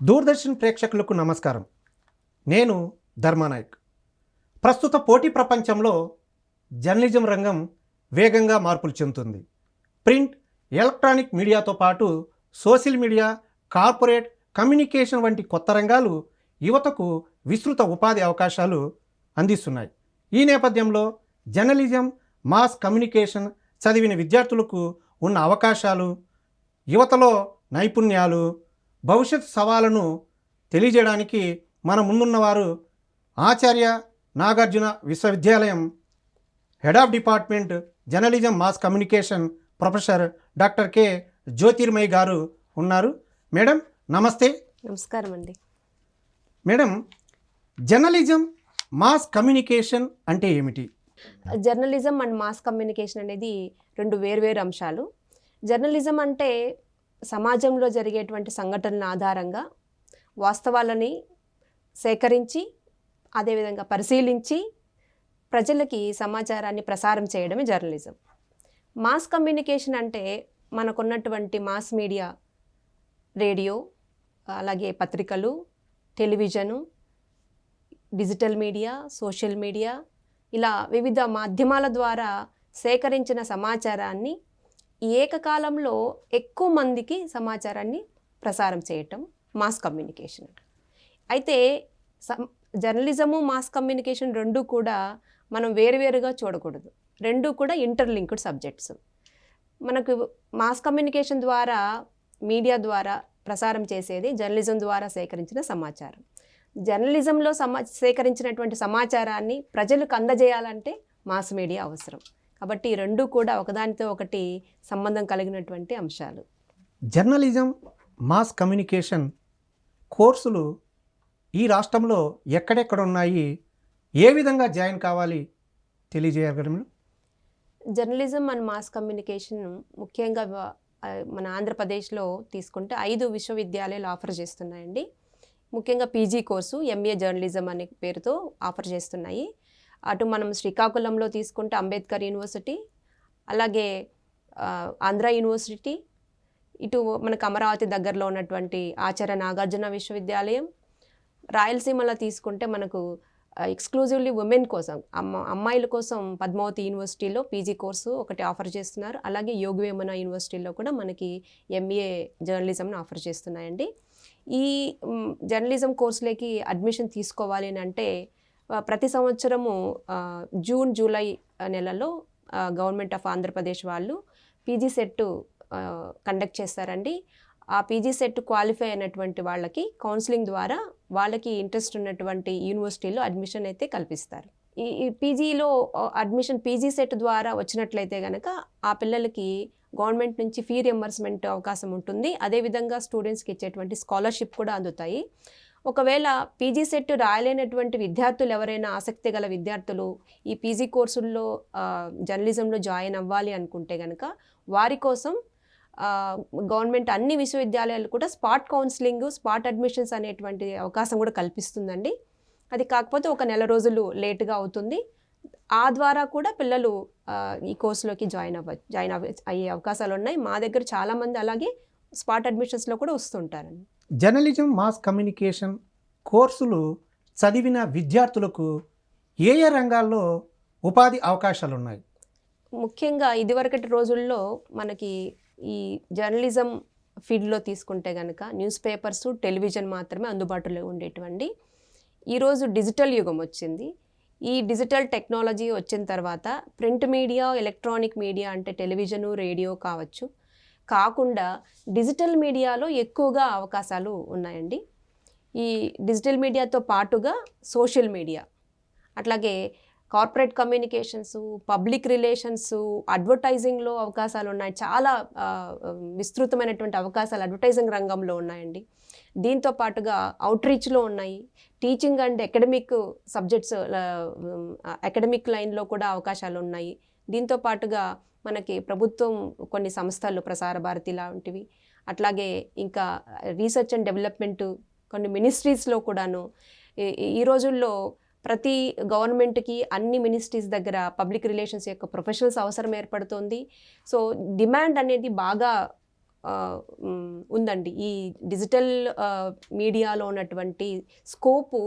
దూరదర్శన్ ప్రేక్షకులకు నమస్కారం. నేను ధర్మానాయక్. ప్రస్తుత పోటీ ప్రపంచంలో జర్నలిజం రంగం వేగంగా మార్పులు చెందుతుంది. ప్రింట్, ఎలక్ట్రానిక్ మీడియాతో పాటు సోషల్ మీడియా, కార్పొరేట్ కమ్యూనికేషన్ వంటి కొత్త రంగాలు యువతకు విస్తృత ఉపాధి అవకాశాలు అందిస్తున్నాయి. ఈ నేపథ్యంలో జర్నలిజం, మాస్ కమ్యూనికేషన్ చదివిన విద్యార్థులకు ఉన్న అవకాశాలు, యువతలో నైపుణ్యాలు, భవిష్యత్ సవాళ్ళను తెలియజేయడానికి మన ముందున్నవారు ఆచార్య నాగార్జున విశ్వవిద్యాలయం head of department journalism mass communication professor doctor K Jyothirmayi గారు ఉన్నారు. మేడం నమస్తే. నమస్కారం అండి. మేడం, జర్నలిజం మాస్ కమ్యూనికేషన్ అంటే ఏమిటి? జర్నలిజం అండ్ మాస్ కమ్యూనికేషన్ అనేది రెండు వేర్వేరు అంశాలు. జర్నలిజం అంటే సమాజంలో జరిగేటువంటి సంఘటనల ఆధారంగా వాస్తవాలని సేకరించి, అదేవిధంగా పరిశీలించి ప్రజలకి సమాచారాన్ని ప్రసారం చేయడమే జర్నలిజం. మాస్ కమ్యూనికేషన్ అంటే మనకున్నటువంటి మాస్ మీడియా, రేడియో, అలాగే పత్రికలు, television, digital media, social media, ఇలా వివిధ మాధ్యమాల ద్వారా సేకరించిన సమాచారాన్ని ఏకకాలంలో ఎక్కువ మందికి సమాచారాన్ని ప్రసారం చేయటం మాస్ కమ్యూనికేషన్. అయితే జర్నలిజము, మాస్ కమ్యూనికేషన్ రెండు కూడా మనం వేరువేరుగా చూడకూడదు. రెండు కూడా ఇంటర్లింక్డ్ సబ్జెక్ట్స్. మనకు మాస్ కమ్యూనికేషన్ ద్వారా, మీడియా ద్వారా ప్రసారం చేసేది జర్నలిజం ద్వారా సేకరించిన సమాచారం. జర్నలిజంలో సేకరించినటువంటి సమాచారాన్ని ప్రజలకు అందజేయాలంటే మాస్ మీడియా అవసరం. కాబట్టి ఈ రెండు కూడా ఒకదానితో ఒకటి సంబంధం కలిగినటువంటి అంశాలు. జర్నలిజం, మాస్ కమ్యూనికేషన్ కోర్సులు ఈ రాష్ట్రంలో ఎక్కడెక్కడ ఉన్నాయి? ఏ విధంగా జాయిన్ కావాలి తెలియజేయగలరు? జర్నలిజం అండ్ మాస్ కమ్యూనికేషన్ ముఖ్యంగా మన ఆంధ్రప్రదేశ్లో తీసుకుంటే 5 విశ్వవిద్యాలయాలు ఆఫర్ చేస్తున్నాయండి. ముఖ్యంగా పీజీ కోర్సు ఎంఏ జర్నలిజం అనే పేరుతో ఆఫర్ చేస్తున్నాయి. అటు మనం శ్రీకాకుళంలో తీసుకుంటే అంబేద్కర్ యూనివర్సిటీ, అలాగే ఆంధ్ర యూనివర్సిటీ, ఇటు మనకు అమరావతి దగ్గరలో ఉన్నటువంటి ఆచార్య నాగార్జున విశ్వవిద్యాలయం, రాయలసీమలో తీసుకుంటే మనకు ఎక్స్క్లూజివ్లీ ఉమెన్ కోసం, అమ్మాయిల కోసం పద్మావతి యూనివర్సిటీలో పీజీ కోర్సు ఒకటి ఆఫర్ చేస్తున్నారు. అలాగే యోగవేమన యూనివర్సిటీలో కూడా మనకి ఎంఏ జర్నలిజంను ఆఫర్ చేస్తున్నాయండి. ఈ జర్నలిజం కోర్సులకి అడ్మిషన్ తీసుకోవాలి అని అంటే ప్రతి సంవత్సరము జూన్, జూలై నెలలో గవర్నమెంట్ ఆఫ్ ఆంధ్రప్రదేశ్ వాళ్ళు పీజీ సెట్ కండక్ట్ చేస్తారండి. ఆ పీజీ సెట్ క్వాలిఫై అయినటువంటి వాళ్ళకి కౌన్సిలింగ్ ద్వారా వాళ్ళకి ఇంట్రెస్ట్ ఉన్నటువంటి యూనివర్సిటీలో అడ్మిషన్ అయితే కల్పిస్తారు. ఈ పీజీలో అడ్మిషన్ పీజీ సెట్ ద్వారా వచ్చినట్లయితే కనుక ఆ పిల్లలకి గవర్నమెంట్ నుంచి ఫీ రియంబర్స్మెంట్ అవకాశం ఉంటుంది. అదేవిధంగా స్టూడెంట్స్కి ఇచ్చేటువంటి స్కాలర్షిప్ కూడా అందుతాయి. ఒకవేళ పీజీ సెట్ రాయలేనటువంటి విద్యార్థులు ఎవరైనా, ఆసక్తి గల విద్యార్థులు ఈ పీజీ కోర్సుల్లో జర్నలిజంలో జాయిన్ అవ్వాలి అనుకుంటే కనుక వారి కోసం గవర్నమెంట్ అన్ని విశ్వవిద్యాలయాలు కూడా స్పాట్ కౌన్సిలింగ్, స్పాట్ అడ్మిషన్స్ అనేటువంటి అవకాశం కూడా కల్పిస్తుందండి. అది కాకపోతే ఒక నెల రోజులు లేటుగా అవుతుంది. ఆ ద్వారా కూడా పిల్లలు ఈ కోర్సులోకి జాయిన్ అయ్యే అవకాశాలు ఉన్నాయి. మా దగ్గర చాలామంది అలాగే స్పాట్ అడ్మిషన్స్లో కూడా వస్తుంటారండి. జర్నలిజం, మాస్ కమ్యూనికేషన్ కోర్సులు చదివిన విద్యార్థులకు ఏ ఏ రంగాల్లో ఉపాధి అవకాశాలు ఉన్నాయి? ముఖ్యంగా ఇదివరకటి రోజుల్లో మనకి ఈ జర్నలిజం ఫీల్డ్లో తీసుకుంటే కనుక న్యూస్ పేపర్స్, టెలివిజన్ మాత్రమే అందుబాటులో ఉండేటువంటి. ఈరోజు డిజిటల్ యుగం వచ్చింది. ఈ డిజిటల్ టెక్నాలజీ వచ్చిన తర్వాత ప్రింట్ మీడియా, ఎలక్ట్రానిక్ మీడియా అంటే టెలివిజను, రేడియో కాకుండా డిజిటల్ మీడియాలో ఎక్కువగా అవకాశాలు ఉన్నాయండి. ఈ డిజిటల్ మీడియాతో పాటుగా సోషల్ మీడియా, అట్లాగే కార్పొరేట్ కమ్యూనికేషన్స్, పబ్లిక్ రిలేషన్స్, అడ్వర్టైజింగ్లో అవకాశాలు ఉన్నాయి. చాలా విస్తృతమైనటువంటి అవకాశాలు అడ్వర్టైజింగ్ రంగంలో ఉన్నాయండి. దీంతో పాటుగా అవుట్రీచ్లో ఉన్నాయి. Teaching and academic subjects, academic లైన్లో కూడా అవకాశాలు ఉన్నాయి. దీంతో పాటుగా మనకి ప్రభుత్వం కొన్ని సంస్థలు, ప్రసార భారతి లాంటివి, అట్లాగే ఇంకా రీసెర్చ్ అండ్ డెవలప్మెంట్ కొన్ని మినిస్ట్రీస్లో కూడాను ఈ రోజుల్లో ప్రతి గవర్నమెంట్కి అన్ని మినిస్ట్రీస్ దగ్గర పబ్లిక్ రిలేషన్స్ యొక్క ప్రొఫెషనల్స్ అవసరం ఏర్పడుతుంది. సో డిమాండ్ అనేది బాగా ఉందండి. ఈ డిజిటల్ మీడియాలో ఉన్నటువంటి స్కోపు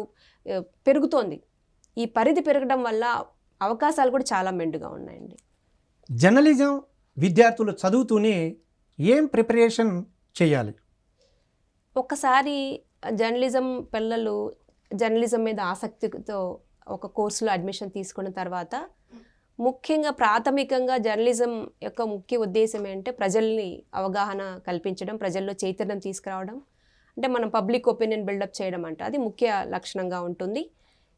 పెరుగుతోంది. ఈ పరిధి పెరగడం వల్ల అవకాశాలు కూడా చాలా మెండుగా ఉన్నాయండి. జర్నలిజం విద్యార్థులు చదువుతూనే ఏం ప్రిపరేషన్ చేయాలి? ఒక్కసారి జర్నలిజం పిల్లలు జర్నలిజం మీద ఆసక్తితో ఒక కోర్సులో అడ్మిషన్ తీసుకున్న తర్వాత ముఖ్యంగా ప్రాథమికంగా జర్నలిజం యొక్క ముఖ్య ఉద్దేశం ఏంటంటే ప్రజల్ని అవగాహన కల్పించడం, ప్రజల్లో చైతన్యం తీసుకురావడం, అంటే మనం పబ్లిక్ ఒపీనియన్ బిల్డప్ చేయడం అంటే అది ముఖ్య లక్షణంగా ఉంటుంది.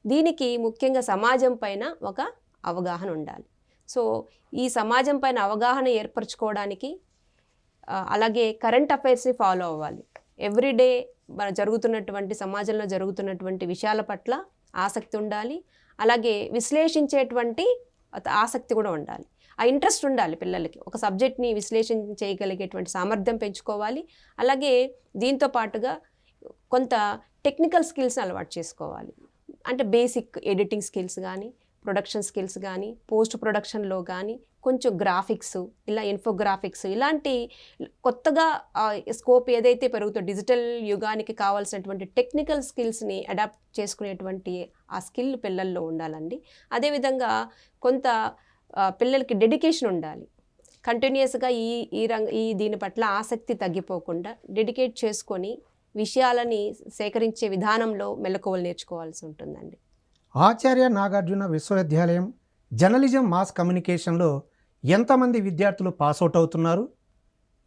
దీనికి ముఖ్యంగా సమాజం పైన ఒక అవగాహన ఉండాలి. సో ఈ సమాజం పైన అవగాహన ఏర్పరచుకోవడానికి అలాగే కరెంట్ అఫైర్స్ని ఫాలో అవ్వాలి. ఎవ్రీడే మన జరుగుతున్నటువంటి సమాజంలో జరుగుతున్నటువంటి విషయాల పట్ల ఆసక్తి ఉండాలి. అలాగే విశ్లేషించేటువంటి ఆసక్తి కూడా ఉండాలి. ఆ ఇంట్రెస్ట్ ఉండాలి పిల్లలకి. ఒక సబ్జెక్ట్ని విశ్లేషణ చేయగలిగేటువంటి సామర్థ్యం పెంచుకోవాలి. అలాగే దీంతో పాటుగా కొంత టెక్నికల్ స్కిల్స్ని అలవాటు చేసుకోవాలి. అంటే బేసిక్ ఎడిటింగ్ స్కిల్స్ కానీ, ప్రొడక్షన్ స్కిల్స్ కానీ, పోస్ట్ ప్రొడక్షన్లో కానీ కొంచెం గ్రాఫిక్స్, ఇలా ఇన్ఫోగ్రాఫిక్స్ ఇలాంటి కొత్తగా స్కోప్ ఏదైతే పెరుగుతుందో డిజిటల్ యుగానికి కావాల్సినటువంటి టెక్నికల్ స్కిల్స్ని అడాప్ట్ చేసుకునేటువంటి ఆ స్కిల్ పిల్లల్లో ఉండాలండి. అదేవిధంగా కొంత పిల్లలకి డెడికేషన్ ఉండాలి. కంటిన్యూస్గా ఈ దీని పట్ల ఆసక్తి తగ్గిపోకుండా డెడికేట్ చేసుకొని విషయాలని సేకరించే విధానంలో మెలకువలు నేర్చుకోవాల్సి ఉంటుందండి. ఆచార్య నాగార్జున విశ్వవిద్యాలయం జర్నలిజం మాస్ కమ్యూనికేషన్లో ఎంతమంది విద్యార్థులు పాస్అవుట్ అవుతున్నారు?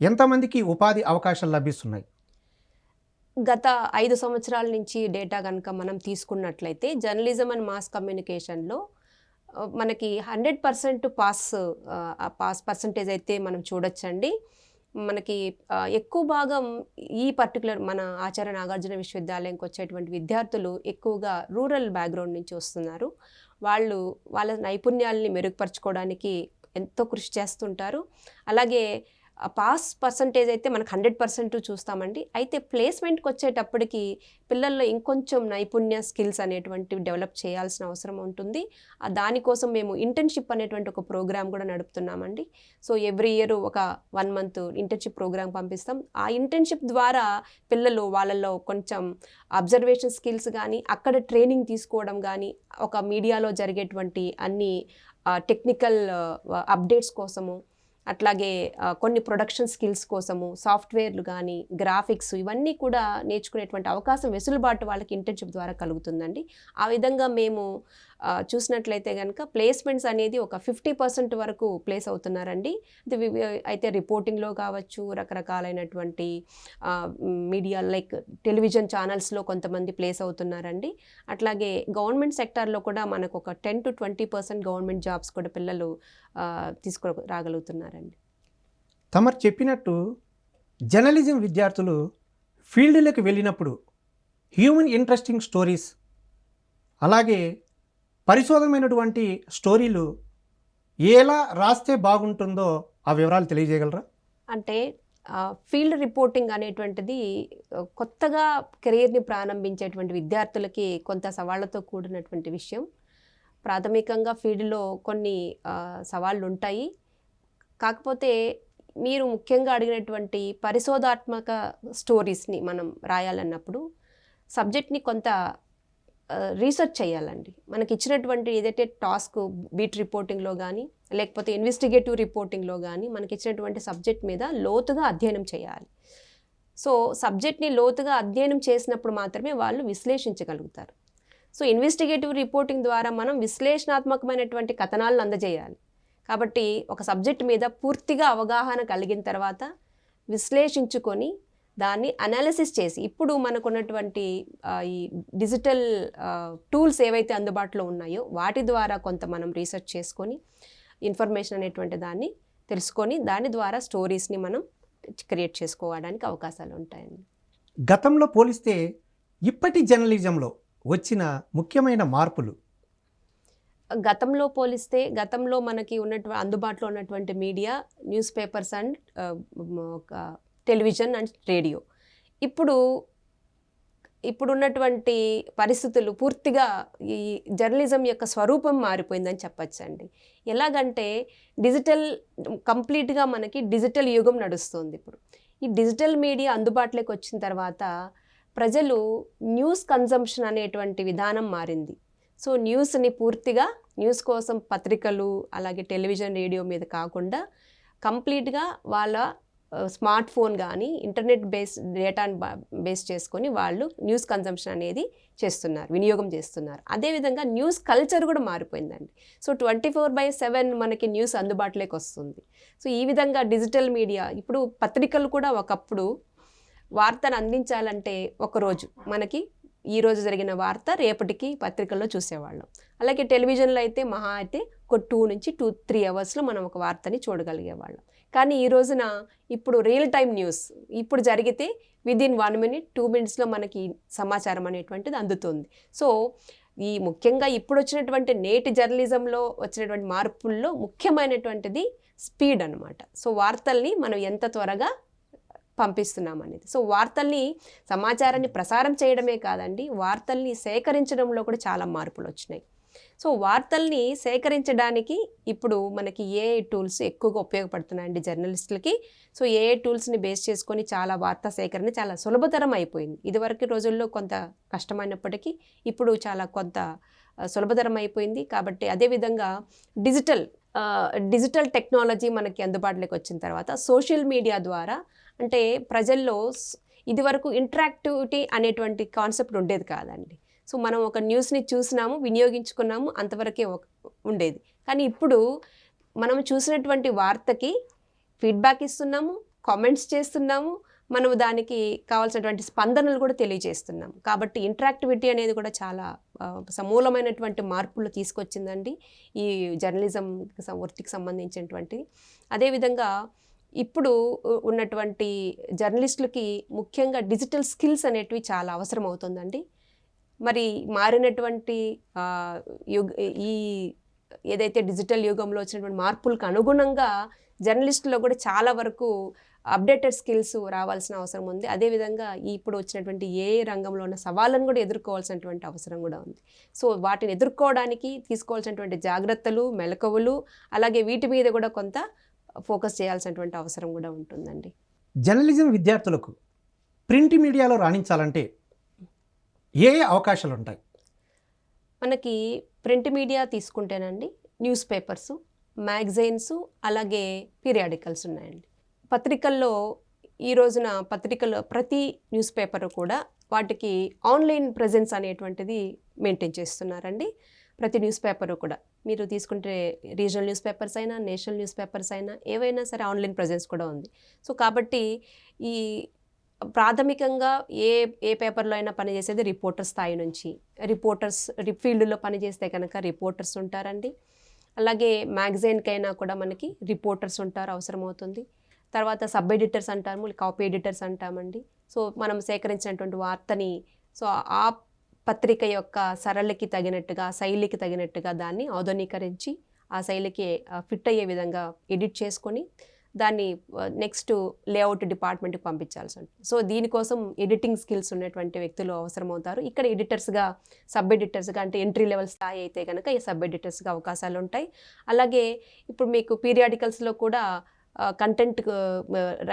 ఎంతమందికి ఉపాధి అవకాశాలు లభిస్తున్నాయి? గత 5 సంవత్సరాల నుంచి డేటా కనుక మనం తీసుకున్నట్లయితే జర్నలిజం అండ్ మాస్ కమ్యూనికేషన్లో మనకి 100% పాస్ పర్సంటేజ్ అయితే మనం చూడొచ్చండి. మనకి ఎక్కువ భాగం ఈ పర్టికులర్ మన ఆచార్య నాగార్జున విశ్వవిద్యాలయంకి వచ్చేటువంటి విద్యార్థులు ఎక్కువగా రూరల్ బ్యాక్గ్రౌండ్ నుంచి వస్తున్నారు. వాళ్ళ నైపుణ్యాలని మెరుగుపరచుకోవడానికి ఎంతో కృషి చేస్తుంటారు. అలాగే పాస్ పర్సంటేజ్ అయితే మనకు 100% చూస్తామండి. అయితే ప్లేస్మెంట్కి వచ్చేటప్పటికి పిల్లల్లో ఇంకొంచెం నైపుణ్య స్కిల్స్ అనేటువంటివి డెవలప్ చేయాల్సిన అవసరం ఉంటుంది. దానికోసం మేము ఇంటర్న్షిప్ అనేటువంటి ఒక ప్రోగ్రామ్ కూడా నడుపుతున్నామండి. సో ఎవ్రీ ఇయర్ ఒక 1 month ఇంటర్న్షిప్ ప్రోగ్రామ్ పంపిస్తాం. ఆ ఇంటర్న్షిప్ ద్వారా పిల్లలు వాళ్ళల్లో కొంచెం అబ్జర్వేషన్ స్కిల్స్ కానీ, అక్కడ ట్రైనింగ్ తీసుకోవడం కానీ, ఒక మీడియాలో జరిగేటువంటి అన్ని టెక్నికల్ అప్డేట్స్ కోసము, అట్లాగే కొన్ని ప్రొడక్షన్ స్కిల్స్ కోసము సాఫ్ట్వేర్లు కానీ, గ్రాఫిక్స్ ఇవన్నీ కూడా నేర్చుకునేటువంటి అవకాశం వెసులుబాటు వాళ్ళకి ఇంటర్న్షిప్ ద్వారా కలుగుతుందండి. ఆ విధంగా మేము చూసినట్లయితే కనుక ప్లేస్మెంట్స్ అనేది ఒక 50% వరకు ప్లేస్ అవుతున్నారండి. అయితే రిపోర్టింగ్లో కావచ్చు, రకరకాలైనటువంటి మీడియా లైక్ టెలివిజన్ ఛానల్స్లో కొంతమంది ప్లేస్ అవుతున్నారండి. అట్లాగే గవర్నమెంట్ సెక్టార్లో కూడా మనకు ఒక 10 to 20% గవర్నమెంట్ జాబ్స్ కూడా పిల్లలు తీసుకురాగలుగుతున్నారండి. తమరు చెప్పినట్టు జర్నలిజం విద్యార్థులు ఫీల్డ్లోకి వెళ్ళినప్పుడు హ్యూమన్ ఇంట్రెస్టింగ్ స్టోరీస్, అలాగే పరిశోధనమైనటువంటి స్టోరీలు ఎలా రాస్తే బాగుంటుందో ఆ వివరాలు తెలియజేయగలరా? అంటే ఫీల్డ్ రిపోర్టింగ్ అనేటువంటిది కొత్తగా కెరీర్ని ప్రారంభించేటువంటి విద్యార్థులకి కొంత సవాళ్లతో కూడినటువంటి విషయం. ప్రాథమికంగా ఫీల్డ్లో కొన్ని సవాళ్ళు ఉంటాయి. కాకపోతే మీరు ముఖ్యంగా అడిగినటువంటి పరిశోధాత్మక స్టోరీస్ని మనం రాయాలన్నప్పుడు సబ్జెక్ట్ని కొంత రీసెర్చ్ చేయాలండి. మనకి ఇచ్చినటువంటి ఏదైతే టాస్క్ బీట్ రిపోర్టింగ్లో కానీ, లేకపోతే ఇన్వెస్టిగేటివ్ రిపోర్టింగ్లో కానీ మనకి ఇచ్చినటువంటి సబ్జెక్ట్ మీద లోతుగా అధ్యయనం చేయాలి. సో సబ్జెక్ట్ని లోతుగా అధ్యయనం చేసినప్పుడు మాత్రమే వాళ్ళు విశ్లేషించగలుగుతారు. సో ఇన్వెస్టిగేటివ్ రిపోర్టింగ్ ద్వారా మనం విశ్లేషణాత్మకమైనటువంటి కథనాలను అందజేయాలి. కాబట్టి ఒక సబ్జెక్ట్ మీద పూర్తిగా అవగాహన కలిగిన తర్వాత విశ్లేషించుకొని దాన్ని అనాలిసిస్ చేసి, ఇప్పుడు మనకున్నటువంటి ఈ డిజిటల్ టూల్స్ ఏవైతే అందుబాటులో ఉన్నాయో వాటి ద్వారా కొంత మనం రీసెర్చ్ చేసుకొని ఇన్ఫర్మేషన్ అనేటువంటి దాన్ని తెలుసుకొని దాని ద్వారా స్టోరీస్ని మనం క్రియేట్ చేసుకోవడానికి అవకాశాలు ఉంటాయండి. గతంలో పోలిస్తే ఇప్పటి జర్నలిజంలో వచ్చిన ముఖ్యమైన మార్పులు? గతంలో మనకి అందుబాటులో ఉన్నటువంటి media news papers and television and radio. ఇప్పుడున్నటువంటి కంప్లీట్గా పూర్తిగా ఈ జర్నలిజం యొక్క స్వరూపం మారిపోయిందని చెప్పచ్చండి. ఎలాగంటే కంప్లీట్గా మనకి డిజిటల్ యుగం నడుస్తుంది. ఇప్పుడు ఈ డిజిటల్ మీడియా అందుబాటులోకి వచ్చిన తర్వాత ప్రజలు న్యూస్ కన్జంప్షన్ అనేటువంటి విధానం మారింది. సో న్యూస్ని పూర్తిగా న్యూస్ కోసం పత్రికలు అలాగే టెలివిజన్ రేడియో మీద కాకుండా కంప్లీట్గా వాళ్ళ స్మార్ట్ ఫోన్ కానీ ఇంటర్నెట్ డేటాని బేస్ చేసుకొని వాళ్ళు న్యూస్ కన్జంప్షన్ అనేది చేస్తున్నారు, వినియోగం చేస్తున్నారు. అదేవిధంగా న్యూస్ కల్చర్ కూడా మారిపోయిందండి. సో 24/7 మనకి న్యూస్ అందుబాటులోకి వస్తుంది. సో ఈ విధంగా డిజిటల్ మీడియా ఇప్పుడు పత్రికలు కూడా ఒకప్పుడు వార్తను అందించాలంటే ఒకరోజు మనకి ఈరోజు జరిగిన వార్త రేపటికి పత్రికల్లో చూసేవాళ్ళం. అలాగే టెలివిజన్లో అయితే మహా అయితే ఒక 2 నుంచి 3 అవర్స్లో మనం ఒక వార్తని చూడగలిగేవాళ్ళం. కానీ ఈ రోజున ఇప్పుడు రియల్ టైం న్యూస్ ఇప్పుడు జరిగితే విదిన్ 1 minute 2 minutesలో మనకి సమాచారం అనేటువంటిది అందుతుంది. సో ఈ ముఖ్యంగా ఇప్పుడు వచ్చినటువంటి నేటి జర్నలిజంలో వచ్చినటువంటి మార్పుల్లో ముఖ్యమైనటువంటిది స్పీడ్ అన్నమాట. సో వార్తల్ని మనం ఎంత త్వరగా పంపిస్తున్నాం అనేది. సో వార్తల్ని సమాచారాన్ని ప్రసారం చేయడమే కాదండి, వార్తల్ని సేకరించడంలో కూడా చాలా మార్పులు వచ్చినాయి. సో వార్తల్ని సేకరించడానికి ఇప్పుడు మనకి ఏఐ టూల్స్ ఎక్కువగా ఉపయోగపడుతున్నాయండి జర్నలిస్టులకి. సో ఏఐ టూల్స్ని బేస్ చేసుకొని చాలా వార్తా సేకరణ చాలా సులభతరం అయిపోయింది. ఇదివరకు రోజుల్లో కొంత కష్టమైనప్పటికీ ఇప్పుడు చాలా కొంత సులభతరం అయిపోయింది. కాబట్టి అదేవిధంగా డిజిటల్ టెక్నాలజీ మనకి అందుబాటులోకి వచ్చిన తర్వాత సోషల్ మీడియా ద్వారా అంటే ప్రజల్లో ఇదివరకు ఇంటరాక్టివిటీ అనేటువంటి కాన్సెప్ట్ ఉండేది కాదండి. సో మనం ఒక న్యూస్ని చూసినాము, వినియోగించుకున్నాము, అంతవరకే ఉండేది. కానీ ఇప్పుడు మనం చూసినటువంటి వార్తకి ఫీడ్బ్యాక్ ఇస్తున్నాము, కామెంట్స్ చేస్తున్నాము, మనం దానికి కావాల్సినటువంటి స్పందనలు కూడా తెలియజేస్తున్నాం. కాబట్టి ఇంటరాక్టివిటీ అనేది కూడా చాలా సమూలమైనటువంటి మార్పులు తీసుకొచ్చిందండి ఈ జర్నలిజం వృత్తికి సంబంధించినటువంటి. అదేవిధంగా ఇప్పుడు ఉన్నటువంటి జర్నలిస్టులకి ముఖ్యంగా డిజిటల్ స్కిల్స్ అనేటివి చాలా అవసరం అవుతుందండి. మరి మారినటువంటి ఈ ఏదైతే డిజిటల్ యుగంలో వచ్చినటువంటి మార్పులకు అనుగుణంగా జర్నలిస్టులో కూడా చాలా వరకు అప్డేటెడ్ స్కిల్స్ రావాల్సిన అవసరం ఉంది. అదేవిధంగా ఇప్పుడు వచ్చినటువంటి ఏ రంగంలో ఉన్న సవాళ్ళను కూడా ఎదుర్కోవాల్సినటువంటి అవసరం కూడా ఉంది. సో వాటిని ఎదుర్కోవడానికి తీసుకోవాల్సినటువంటి జాగ్రత్తలు, మెలకువలు, అలాగే వీటి మీద కూడా కొంత ఫోకస్ చేయాల్సినటువంటి అవసరం కూడా ఉంటుందండి. జర్నలిజం విద్యార్థులకు ప్రింట్ మీడియాలో రాణించాలంటే ఏ అవకాశాలు ఉంటాయి? మనకి ప్రింట్ మీడియా తీసుకుంటేనండి న్యూస్ పేపర్సు, మ్యాగజైన్స్, అలాగే పీరియాడికల్స్ ఉన్నాయండి. పత్రికల్లో ఈ రోజున ప్రతి న్యూస్ పేపర్ కూడా వాటికి ఆన్లైన్ ప్రెజెన్స్ అనేటువంటిది మెయింటైన్ చేస్తున్నారండి. ప్రతి న్యూస్ పేపర్ కూడా మీరు తీసుకుంటే రీజనల్ న్యూస్ పేపర్స్ అయినా, నేషనల్ న్యూస్ పేపర్స్ అయినా ఏవైనా సరే ఆన్లైన్ ప్రెజెన్స్ కూడా ఉంది. సో కాబట్టి ఈ ప్రాథమికంగా ఏ పేపర్లో అయినా పనిచేసేది రిపోర్టర్ స్థాయి నుంచి, ఫీల్డ్లో పనిచేస్తే కనుక రిపోర్టర్స్ ఉంటారండి. అలాగే మ్యాగజైన్కైనా కూడా మనకి రిపోర్టర్స్ ఉంటారు, అవసరమవుతుంది. తర్వాత సబ్ ఎడిటర్స్ అంటాము, కాపీ ఎడిటర్స్ అంటామండి. సో మనం సేకరించినటువంటి వార్తని సో ఆ పత్రిక యొక్క సరళికి తగినట్టుగా, శైలికి తగినట్టుగా దాన్ని ఆధునీకరించి ఆ శైలికి ఫిట్ అయ్యే విధంగా ఎడిట్ చేసుకొని దాన్ని నెక్స్ట్ లేఅవుట్ డిపార్ట్మెంట్కి పంపించాల్సి ఉంటుంది. సో దీనికోసం ఎడిటింగ్ స్కిల్స్ ఉన్నటువంటి వ్యక్తులు అవసరమవుతారు. ఇక్కడ ఎడిటర్స్గా, సబ్ ఎడిటర్స్గా అంటే ఎంట్రీ లెవెల్ స్థాయి అయితే కనుక ఈ సబ్ ఎడిటర్స్గా అవకాశాలు ఉంటాయి. అలాగే ఇప్పుడు మీకు పీరియాడికల్స్లో కూడా కంటెంట్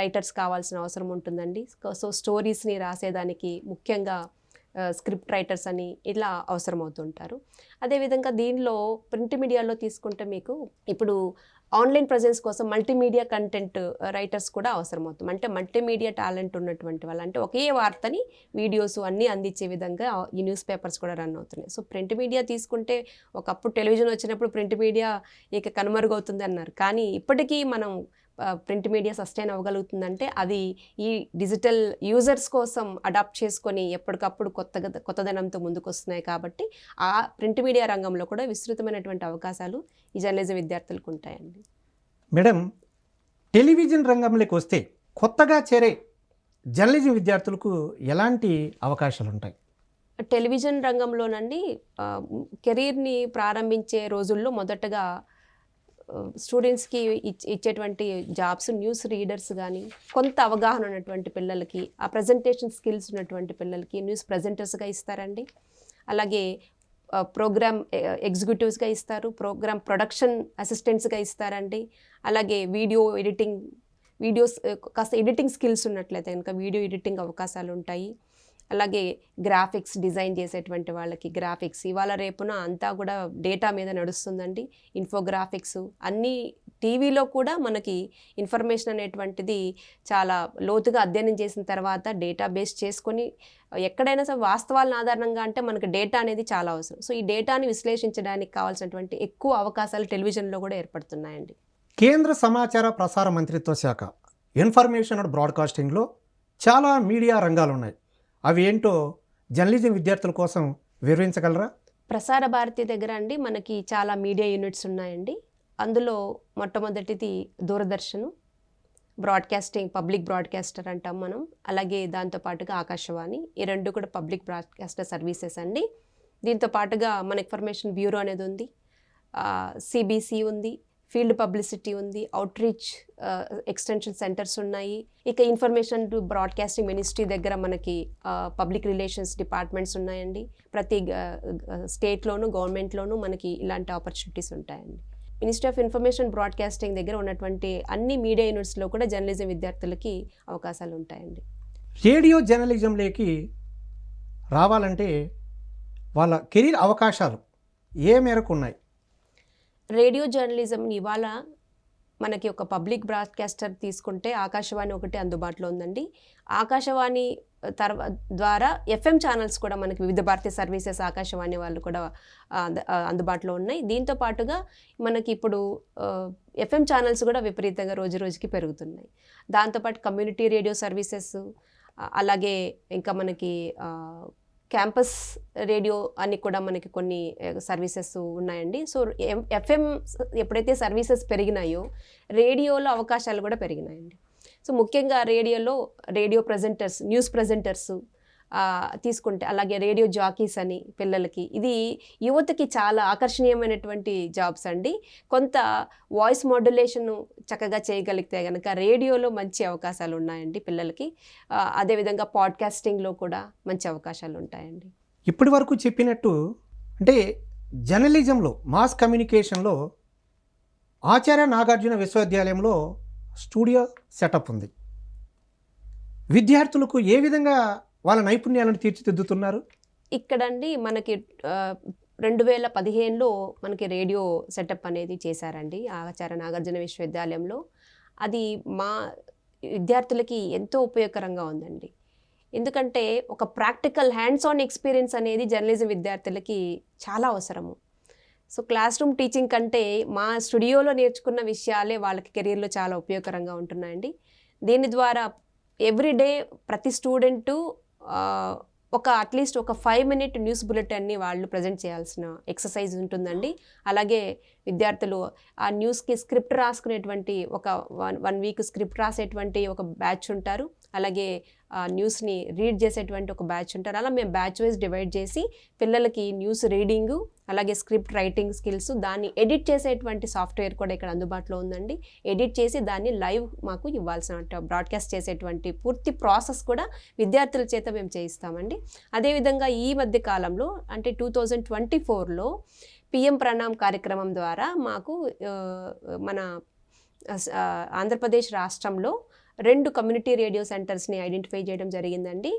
రైటర్స్ కావాల్సిన అవసరం ఉంటుందండి. సో స్టోరీస్ని రాసేదానికి ముఖ్యంగా స్క్రిప్ట్ రైటర్స్ అని ఇలా అవసరమవుతుంటారు. అదేవిధంగా దీనిలో ప్రింట్ మీడియాలో తీసుకుంటే మీకు ఇప్పుడు ఆన్లైన్ ప్రజెన్స్ కోసం మల్టీమీడియా కంటెంట్ రైటర్స్ కూడా అవసరమవుతుంది. అంటే మల్టీమీడియా టాలెంట్ ఉన్నటువంటి వాళ్ళు, అంటే ఒకే వార్తని వీడియోస్ అన్నీ అందించే విధంగా ఈ న్యూస్ పేపర్స్ కూడా రన్ అవుతున్నాయి. సో ప్రింట్ మీడియా తీసుకుంటే ఒకప్పుడు టెలివిజన్ వచ్చినప్పుడు ప్రింట్ మీడియా ఇక కనుమరుగవుతుంది అన్నారు. కానీ ఇప్పటికీ మనం ప్రింట్ మీడియా సస్టైన్ అవ్వగలుగుతుందంటే అది ఈ డిజిటల్ యూజర్స్ కోసం అడాప్ట్ చేసుకొని ఎప్పటికప్పుడు కొత్తదనంతో ముందుకు వస్తున్నాయి. కాబట్టి ఆ ప్రింట్ మీడియా రంగంలో కూడా విస్తృతమైనటువంటి అవకాశాలు ఈ జర్నలిజం విద్యార్థులకు ఉంటాయండి. మేడం, టెలివిజన్ రంగంలోకి వస్తే కొత్తగా చేరే జర్నలిజం విద్యార్థులకు ఎలాంటి అవకాశాలు ఉంటాయి? టెలివిజన్ రంగంలోనండి కెరీర్ని ప్రారంభించే రోజుల్లో మొదటగా స్టూడెంట్స్కి ఇచ్చేటువంటి జాబ్స్ న్యూస్ రీడర్స్ కానీ, కొంత అవగాహన ఉన్నటువంటి పిల్లలకి, ఆ ప్రజెంటేషన్ స్కిల్స్ ఉన్నటువంటి పిల్లలకి న్యూస్ ప్రజెంటర్స్గా ఇస్తారండి. అలాగే ప్రోగ్రామ్ ఎగ్జిక్యూటివ్స్గా ఇస్తారు, ప్రోగ్రామ్ ప్రొడక్షన్ అసిస్టెంట్స్గా ఇస్తారండి. అలాగే వీడియో ఎడిటింగ్, వీడియోస్ కాస్త ఎడిటింగ్ స్కిల్స్ ఉన్నట్లయితే కనుక వీడియో ఎడిటింగ్ అవకాశాలు ఉంటాయి. అలాగే గ్రాఫిక్స్ డిజైన్ చేసేటువంటి వాళ్ళకి గ్రాఫిక్స్ ఇవాళ రేపున అంతా కూడా డేటా మీద నడుస్తుందండి. ఇన్ఫోగ్రాఫిక్స్ అన్నీ టీవీలో కూడా మనకి ఇన్ఫర్మేషన్ అనేటువంటిది చాలా లోతుగా అధ్యయనం చేసిన తర్వాత డేటా బేస్ చేసుకొని ఎక్కడైనా సరే వాస్తవాలను ఆధారంగా అంటే మనకి డేటా అనేది చాలా అవసరం. సో ఈ డేటాని విశ్లేషించడానికి కావాల్సినటువంటి ఎక్కువ అవకాశాలు టెలివిజన్లో కూడా ఏర్పడుతున్నాయండి. కేంద్ర సమాచార ప్రసార మంత్రిత్వ శాఖ ఇన్ఫర్మేషన్ అండ్ బ్రాడ్కాస్టింగ్లో చాలా మీడియా రంగాలు ఉన్నాయి. అవి ఏంటో జర్నలిజం విద్యార్థుల కోసం వివరించగలరా? ప్రసార భారతి దగ్గర అండి మనకి చాలా మీడియా యూనిట్స్ ఉన్నాయండి. అందులో మొట్టమొదటిది దూరదర్శన్ బ్రాడ్కాస్టింగ్, పబ్లిక్ బ్రాడ్కాస్టర్ అంటాం మనం. అలాగే దాంతోపాటుగా ఆకాశవాణి, ఈ రెండు కూడా పబ్లిక్ బ్రాడ్కాస్టర్ సర్వీసెస్ అండి. దీంతో పాటుగా మన ఇన్ఫర్మేషన్ బ్యూరో అనేది ఉంది, సిబిసి ఉంది, ఫీల్డ్ పబ్లిసిటీ ఉంది, అవుట్రీచ్ ఎక్స్టెన్షన్ సెంటర్స్ ఉన్నాయి. ఇక ఇన్ఫర్మేషన్ టు బ్రాడ్కాస్టింగ్ మినిస్ట్రీ దగ్గర మనకి పబ్లిక్ రిలేషన్స్ డిపార్ట్మెంట్స్ ఉన్నాయండి. ప్రతి స్టేట్లోనూ గవర్నమెంట్లోనూ మనకి ఇలాంటి ఆపర్చునిటీస్ ఉంటాయండి. మినిస్ట్రీ ఆఫ్ ఇన్ఫర్మేషన్ బ్రాడ్కాస్టింగ్ దగ్గర ఉన్నటువంటి అన్ని మీడియా యూనిట్స్లో కూడా జర్నలిజం విద్యార్థులకి అవకాశాలు ఉంటాయండి. రేడియో జర్నలిజంలోకి రావాలంటే వాళ్ళ కెరీర్ అవకాశాలు ఏ మేరకు ఉన్నాయి? రేడియో జర్నలిజం ఇవాళ మనకి ఒక పబ్లిక్ బ్రాడ్కాస్టర్ తీసుకుంటే ఆకాశవాణి ఒకటి అందుబాటులో ఉందండి. ఆకాశవాణి ద్వారా ఎఫ్ఎం ఛానల్స్ కూడా మనకి వివిధ భారతీయ సర్వీసెస్ ఆకాశవాణి వాళ్ళు కూడా అందుబాటులో ఉన్నాయి. దీంతో పాటుగా మనకి ఇప్పుడు ఎఫ్ఎం ఛానల్స్ కూడా విపరీతంగా రోజు రోజుకి పెరుగుతున్నాయి. దాంతోపాటు కమ్యూనిటీ రేడియో సర్వీసెస్, అలాగే ఇంకా మనకి క్యాంపస్ రేడియో అని కూడా మనకి కొన్ని సర్వీసెస్ ఉన్నాయండి. సో ఎఫ్ఎం ఎప్పుడైతే సర్వీసెస్ పెరిగినాయో రేడియోలో అవకాశాలు కూడా పెరిగినాయండి. సో ముఖ్యంగా రేడియోలో రేడియో ప్రజెంటర్స్, న్యూస్ ప్రజెంటర్స్ తీసుకుంటే, అలాగే రేడియో జాకీస్ అని పిల్లలకి, ఇది యువతకి చాలా ఆకర్షణీయమైనటువంటి జాబ్స్ అండి. కొంత వాయిస్ మాడ్యులేషన్ చక్కగా చేయగలిగితే కనుక రేడియోలో మంచి అవకాశాలు ఉన్నాయండి పిల్లలకి. అదేవిధంగా పాడ్కాస్టింగ్లో కూడా మంచి అవకాశాలు ఉంటాయండి. ఇప్పటి వరకు చెప్పినట్టు అంటే జర్నలిజంలో, మాస్ కమ్యూనికేషన్లో ఆచార్య నాగార్జున విశ్వవిద్యాలయంలో స్టూడియో సెటప్ ఉంది. విద్యార్థులకు ఏ విధంగా వాళ్ళ నైపుణ్యాలను తీర్చిదిద్దుతున్నారు? ఇక్కడండి మనకి 2015లో మనకి రేడియో సెటప్ అనేది చేశారండి ఆచార్య నాగార్జున విశ్వవిద్యాలయంలో. అది మా విద్యార్థులకి ఎంతో ఉపయోగకరంగా ఉందండి. ఎందుకంటే ఒక ప్రాక్టికల్ హ్యాండ్స్ ఆన్ ఎక్స్పీరియన్స్ అనేది జర్నలిజం విద్యార్థులకి చాలా అవసరము. సో క్లాస్ రూమ్ టీచింగ్ కంటే మా స్టూడియోలో నేర్చుకున్న విషయాలే వాళ్ళకి కెరీర్లో చాలా ఉపయోగకరంగా ఉంటున్నాయండి. దీని ద్వారా ఎవ్రీడే ప్రతి స్టూడెంటు అట్లీస్ట్ ఒక 5 minute న్యూస్ బులెటిన్ని వాళ్ళు ప్రజెంట్ చేయాల్సిన ఎక్సర్సైజ్ ఉంటుందండి. అలాగే విద్యార్థులు ఆ న్యూస్కి స్క్రిప్ట్ రాసుకునేటువంటి ఒక 1 week స్క్రిప్ట్ రాసేటువంటి ఒక బ్యాచ్ ఉంటారు. అలాగే న్యూస్ని రీడ్ చేసేటువంటి ఒక బ్యాచ్ ఉంటారు. అలా మేము బ్యాచ్ వైజ్ డివైడ్ చేసి పిల్లలకి న్యూస్ రీడింగు, అలాగే స్క్రిప్ట్ రైటింగ్ స్కిల్స్, దాన్ని ఎడిట్ చేసేటువంటి సాఫ్ట్వేర్ కూడా ఇక్కడ అందుబాటులో ఉందండి. ఎడిట్ చేసి దాన్ని లైవ్ మాకు ఇవ్వాల్సిన బ్రాడ్కాస్ట్ చేసేటువంటి పూర్తి ప్రాసెస్ కూడా విద్యార్థుల చేత మేము చేయిస్తామండి. అదేవిధంగా ఈ మధ్య కాలంలో అంటే 2024లో పిఎం ప్రణామ్ కార్యక్రమం ద్వారా మాకు మన ఆంధ్రప్రదేశ్ రాష్ట్రంలో 2 కమ్యూనిటీ రేడియో సెంటర్స్ని ఐడెంటిఫై చేయడం జరిగిందండి.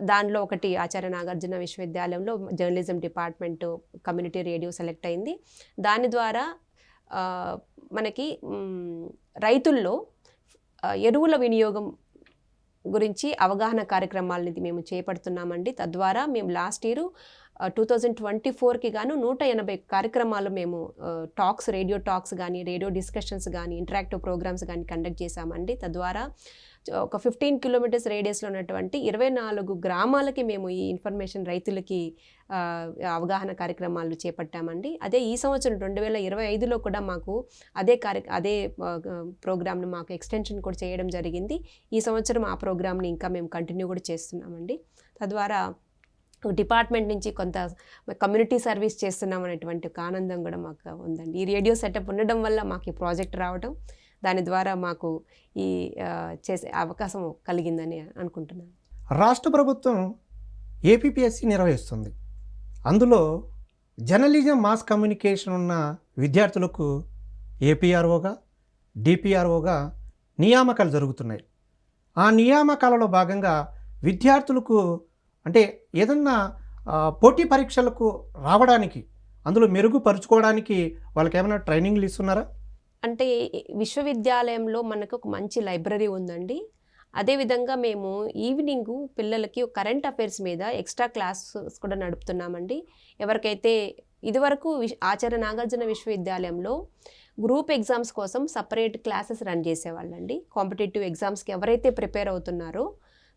దానిలో ఒకటి ఆచార్య నాగార్జున విశ్వవిద్యాలయంలో journalism department community radio select అయింది. దాని ద్వారా మనకి రైతుల్లో ఎరువుల వినియోగం గురించి అవగాహన కార్యక్రమాలని మేము చేపడుతున్నామండి. తద్వారా మేము లాస్ట్ ఇయర్ 2024కి గాను 180 కార్యక్రమాలు మేము టాక్స్, రేడియో టాక్స్ కానీ, రేడియో డిస్కషన్స్ కానీ, ఇంటరాక్టివ్ ప్రోగ్రామ్స్ కానీ కండక్ట్ చేశామండి. తద్వారా ఒక 15 kilometers రేడియస్లో ఉన్నటువంటి 24 గ్రామాలకి మేము ఈ ఇన్ఫర్మేషన్ రైతులకి అవగాహన కార్యక్రమాలు చేపట్టామండి. అదే ఈ సంవత్సరం 2025లో కూడా మాకు అదే ప్రోగ్రామ్ను మాకు ఎక్స్టెన్షన్ కూడా చేయడం జరిగింది. ఈ సంవత్సరం ఆ ప్రోగ్రామ్ని ఇంకా మేము కంటిన్యూ కూడా చేస్తున్నామండి. తద్వారా డిపార్ట్మెంట్ నుంచి కొంత కమ్యూనిటీ సర్వీస్ చేస్తున్నాం అనేటువంటి ఒక ఆనందం కూడా మాకు ఉందండి. ఈ రేడియో సెటప్ ఉండడం వల్ల మాకు ఈ ప్రాజెక్ట్ రావడం, దాని ద్వారా మాకు ఈ చేసే అవకాశం కలిగిందని అనుకుంటున్నాను. రాష్ట్ర ప్రభుత్వం ఏపీపీఎస్సీ నిర్వహిస్తుంది. అందులో జర్నలిజం, మాస్ కమ్యూనికేషన్ ఉన్న విద్యార్థులకు ఏపీఆర్ఓగా, డిపిఆర్ఓగా నియామకాలు జరుగుతున్నాయి. ఆ నియామకాలలో భాగంగా విద్యార్థులకు అంటే ఏదన్నా పోటీ పరీక్షలకు రావడానికి, అందులో మెరుగుపరుచుకోవడానికి వాళ్ళకి ఏమైనా ట్రైనింగ్లు ఇస్తున్నారా? అంటే విశ్వవిద్యాలయంలో మనకు ఒక మంచి లైబ్రరీ ఉందండి. అదేవిధంగా మేము ఈవినింగు పిల్లలకి కరెంట్ అఫైర్స్ మీద ఎక్స్ట్రా క్లాసెస్ కూడా నడుపుతున్నామండి. ఎవరికైతే ఇదివరకు ఆచార్య నాగార్జున విశ్వవిద్యాలయంలో గ్రూప్ ఎగ్జామ్స్ కోసం సపరేట్ క్లాసెస్ రన్ చేసేవాళ్ళండి. కాంపిటేటివ్ ఎగ్జామ్స్కి ఎవరైతే ప్రిపేర్ అవుతున్నారో,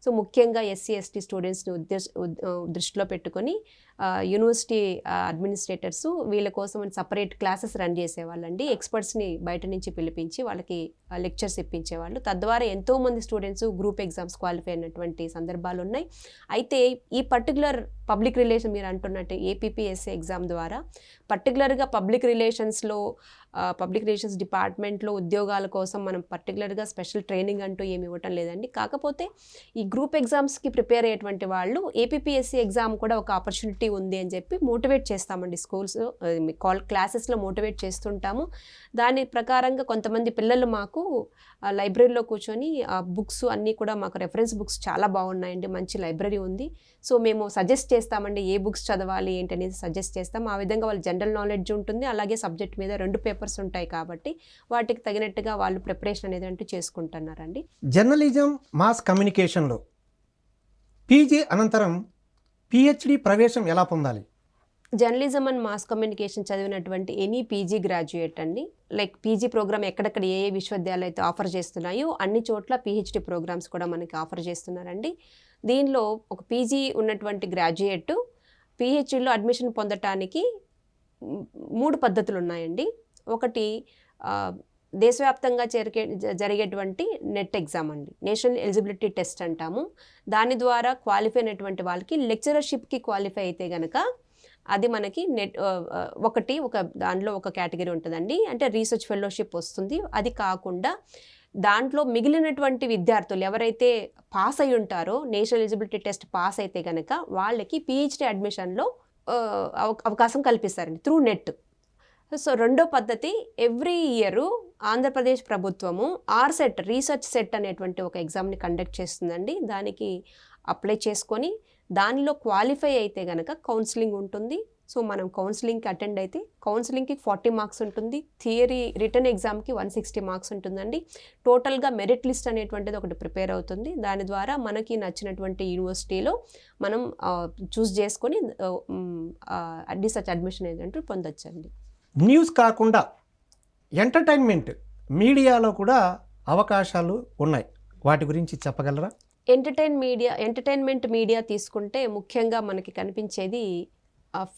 సో ముఖ్యంగా ఎస్సీ ఎస్టీ స్టూడెంట్స్ని దృష్టిలో పెట్టుకొని యూనివర్సిటీ అడ్మినిస్ట్రేటర్స్ వీళ్ళ కోసం సపరేట్ క్లాసెస్ రన్ చేసేవాళ్ళండి. ఎక్స్పర్ట్స్ని బయట నుంచి పిలిపించి వాళ్ళకి లెక్చర్స్ ఇప్పించేవాళ్ళు. తద్వారా ఎంతోమంది స్టూడెంట్స్ గ్రూప్ ఎగ్జామ్స్ క్వాలిఫై అయినటువంటి సందర్భాలు ఉన్నాయి. అయితే ఈ పర్టికులర్ పబ్లిక్ రిలేషన్ మీరు అంటున్నట్టు ఏపీపీఎస్సీ ఎగ్జామ్ ద్వారా పర్టికులర్గా పబ్లిక్ రిలేషన్స్ డిపార్ట్మెంట్లో ఉద్యోగాల కోసం మనం పర్టికులర్గా స్పెషల్ ట్రైనింగ్ అంటూ ఏమి ఇవ్వటం లేదండి. కాకపోతే ఈ గ్రూప్ ఎగ్జామ్స్కి ప్రిపేర్ అయ్యేటువంటి వాళ్ళు ఏపీపీఎస్సీ ఎగ్జామ్ కూడా ఒక ఆపర్చునిటీ ఉంది అని చెప్పి మోటివేట్ చేస్తామండి. స్కూల్స్ క్లాసెస్లో మోటివేట్ చేస్తుంటాము. దాని ప్రకారంగా కొంతమంది పిల్లలు మాకు లైబ్రరీలో కూర్చొని బుక్స్ అన్నీ కూడా మాకు రెఫరెన్స్ బుక్స్ చాలా బాగున్నాయండి, మంచి లైబ్రరీ ఉంది. సో మేము సజెస్ట్ చేస్తామండి ఏ బుక్స్ చదవాలి ఏంటనేది సజెస్ట్ చేస్తాం. ఆ విధంగా వాళ్ళు జనరల్ నాలెడ్జ్ ఉంటుంది, అలాగే సబ్జెక్ట్ మీద 2 పేపర్స్ ఉంటాయి కాబట్టి వాటికి తగినట్టుగా వాళ్ళు ప్రిపరేషన్ అనేది అంటూ చేసుకుంటున్నారండి. జర్నలిజం మాస్ కమ్యూనికేషన్లో పీజీ అనంతరం పిహెచ్డి ప్రవేశం ఎలా పొందాలి? జర్నలిజం అండ్ మాస్ కమ్యూనికేషన్ చదివినటువంటి ఎనీ పీజీ గ్రాడ్యుయేట్ అండి, లైక్ పీజీ ప్రోగ్రామ్ ఎక్కడెక్కడ ఏ విశ్వవిద్యాలయాలు అయితే ఆఫర్ చేస్తున్నాయో అన్ని చోట్ల పిహెచ్డి ప్రోగ్రామ్స్ కూడా మనకి ఆఫర్ చేస్తున్నారండి. దీనిలో ఒక పీజీ ఉన్నటువంటి గ్రాడ్యుయేట్ పిహెచ్డిలో అడ్మిషన్ పొందటానికి 3 పద్ధతులు ఉన్నాయండి. ఒకటి దేశవ్యాప్తంగా జరిగేటువంటి నెట్ ఎగ్జామ్ అండి, నేషనల్ ఎలిజిబిలిటీ టెస్ట్ అంటాము. దాని ద్వారా క్వాలిఫై అయినటువంటి వాళ్ళకి లెక్చరర్షిప్కి క్వాలిఫై అయితే కనుక అది మనకి దాంట్లో ఒక కేటగిరీ ఉంటుందండి, అంటే రీసెర్చ్ ఫెలోషిప్ వస్తుంది. అది కాకుండా దాంట్లో మిగిలినటువంటి విద్యార్థులు ఎవరైతే పాస్ అయి ఉంటారో, నేషనల్ ఎలిజిబిలిటీ టెస్ట్ పాస్ అయితే కనుక వాళ్ళకి పిహెచ్డి అడ్మిషన్లో అవకాశం కల్పిస్తారండి త్రూ నెట్. సో రెండో పద్ధతి, ఎవ్రీ ఇయర్ ఆంధ్రప్రదేశ్ ప్రభుత్వము ఆర్సెట్ రీసెర్చ్ సెట్ అనేటువంటి ఒక ఎగ్జామ్ని కండక్ట్ చేస్తుందండి. దానికి అప్లై చేసుకొని దానిలో క్వాలిఫై అయితే కనుక కౌన్సిలింగ్ ఉంటుంది. సో మనం కౌన్సిలింగ్కి అటెండ్ అయితే కౌన్సిలింగ్కి 40 మార్క్స్ ఉంటుంది, థియరీ రిటర్న్ ఎగ్జామ్కి 160 మార్క్స్ ఉంటుందండి. టోటల్గా మెరిట్ లిస్ట్ అనేటువంటిది ఒకటి ప్రిపేర్ అవుతుంది. దాని ద్వారా మనకి నచ్చినటువంటి యూనివర్సిటీలో మనం చూస్ చేసుకొని రీసెర్చ్ అడ్మిషన్ ఏదంటూ పొందొచ్చండి. న్యూస్ కాకుండా ఎంటర్టైన్మెంట్ మీడియాలో కూడా అవకాశాలు ఉన్నాయి, వాటి గురించి చెప్పగలరా? ఎంటర్టైన్మెంట్ మీడియా తీసుకుంటే ముఖ్యంగా మనకి కనిపించేది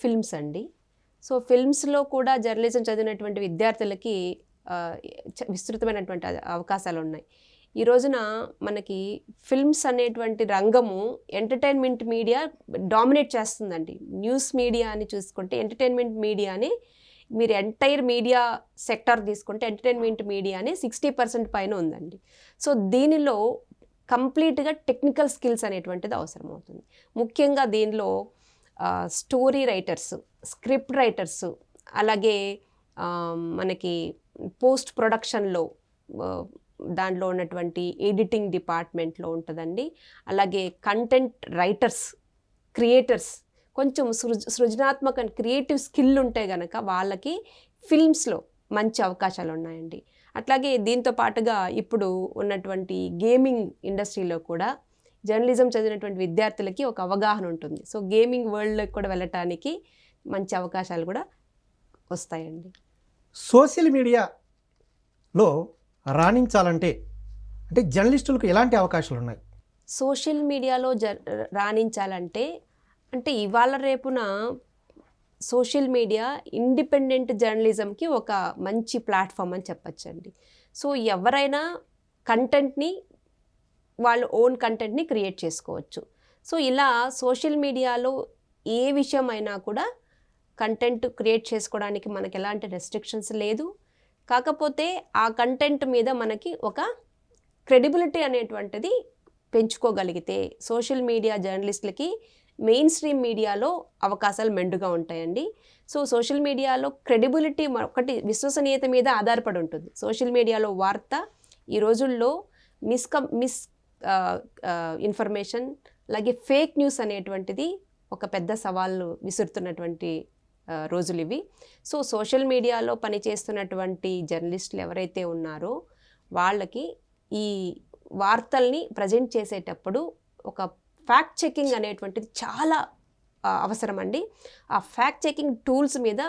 ఫిల్మ్స్ అండి. సో ఫిల్మ్స్లో కూడా జర్నలిజం చదివినటువంటి విద్యార్థులకి విస్తృతమైనటువంటి అవకాశాలు ఉన్నాయి. ఈ రోజున మనకి ఫిల్మ్స్ అనేటువంటి రంగము ఎంటర్టైన్మెంట్ మీడియా డామినేట్ చేస్తుందండి. న్యూస్ మీడియా అని చూసుకుంటే ఎంటర్టైన్మెంట్ మీడియానే, మీరు ఎంటైర్ మీడియా సెక్టర్ తీసుకుంటే ఎంటర్టైన్మెంట్ మీడియానే 60% పైన ఉందండి. సో దీనిలో కంప్లీట్గా టెక్నికల్ స్కిల్స్ అనేటువంటిది అవసరం అవుతుంది. ముఖ్యంగా దీనిలో స్టోరీ రైటర్స్, స్క్రిప్ట్ రైటర్స్, అలాగే మనకి పోస్ట్ ప్రొడక్షన్లో దాంట్లో ఉన్నటువంటి ఎడిటింగ్ డిపార్ట్మెంట్లో ఉంటుందండి. అలాగే కంటెంట్ రైటర్స్, క్రియేటర్స్, కొంచెం సృజనాత్మక క్రియేటివ్ స్కిల్ ఉంటే కనుక వాళ్ళకి ఫిల్మ్స్లో మంచి అవకాశాలు ఉన్నాయండి. అట్లాగే దీంతో పాటుగా ఇప్పుడు ఉన్నటువంటి గేమింగ్ ఇండస్ట్రీలో కూడా జర్నలిజం చదివినటువంటి విద్యార్థులకి ఒక అవగాహన ఉంటుంది. సో గేమింగ్ వరల్డ్లోకి కూడా వెళ్ళటానికి మంచి అవకాశాలు కూడా వస్తాయండి. సోషల్ మీడియాలో రాణించాలంటే అంటే జర్నలిస్టులకు ఎలాంటి అవకాశాలు ఉన్నాయి? సోషల్ మీడియాలో రాణించాలంటే అంటే ఇవాళ రేపున సోషల్ మీడియా ఇండిపెండెంట్ జర్నలిజంకి ఒక మంచి ప్లాట్ఫామ్ అని చెప్పచ్చండి. సో ఎవరైనా కంటెంట్ని వాళ్ళు ఓన్ కంటెంట్ని క్రియేట్ చేసుకోవచ్చు. సో ఇలా సోషల్ మీడియాలో ఏ విషయం అయినా కూడా కంటెంట్ క్రియేట్ చేసుకోవడానికి మనకి ఎలాంటి రెస్ట్రిక్షన్స్ లేదు. కాకపోతే ఆ కంటెంట్ మీద మనకి ఒక క్రెడిబిలిటీ అనేటువంటిది పెంచుకోగలిగితే సోషల్ మీడియా జర్నలిస్టులకి మెయిన్ స్ట్రీమ్ మీడియాలో అవకాశాలు మెండుగా ఉంటాయండి. సో సోషల్ మీడియాలో క్రెడిబిలిటీ ఒకటి విశ్వసనీయత మీద ఆధారపడి ఉంటుంది. సోషల్ మీడియాలో వార్త ఈ రోజుల్లో మిస్ ఇన్ఫర్మేషన్ అలాగే ఫేక్ న్యూస్ అనేటువంటిది ఒక పెద్ద సవాళ్ళు విసురుతున్నటువంటి రోజులు ఇవి. సో సోషల్ మీడియాలో పనిచేస్తున్నటువంటి జర్నలిస్టులు ఎవరైతే ఉన్నారో వాళ్ళకి ఈ వార్తల్ని ప్రజెంట్ చేసేటప్పుడు ఒక ఫ్యాక్ట్ చెకింగ్ అనేటువంటిది చాలా అవసరం అండి. ఆ ఫ్యాక్ట్ చెకింగ్ టూల్స్ మీద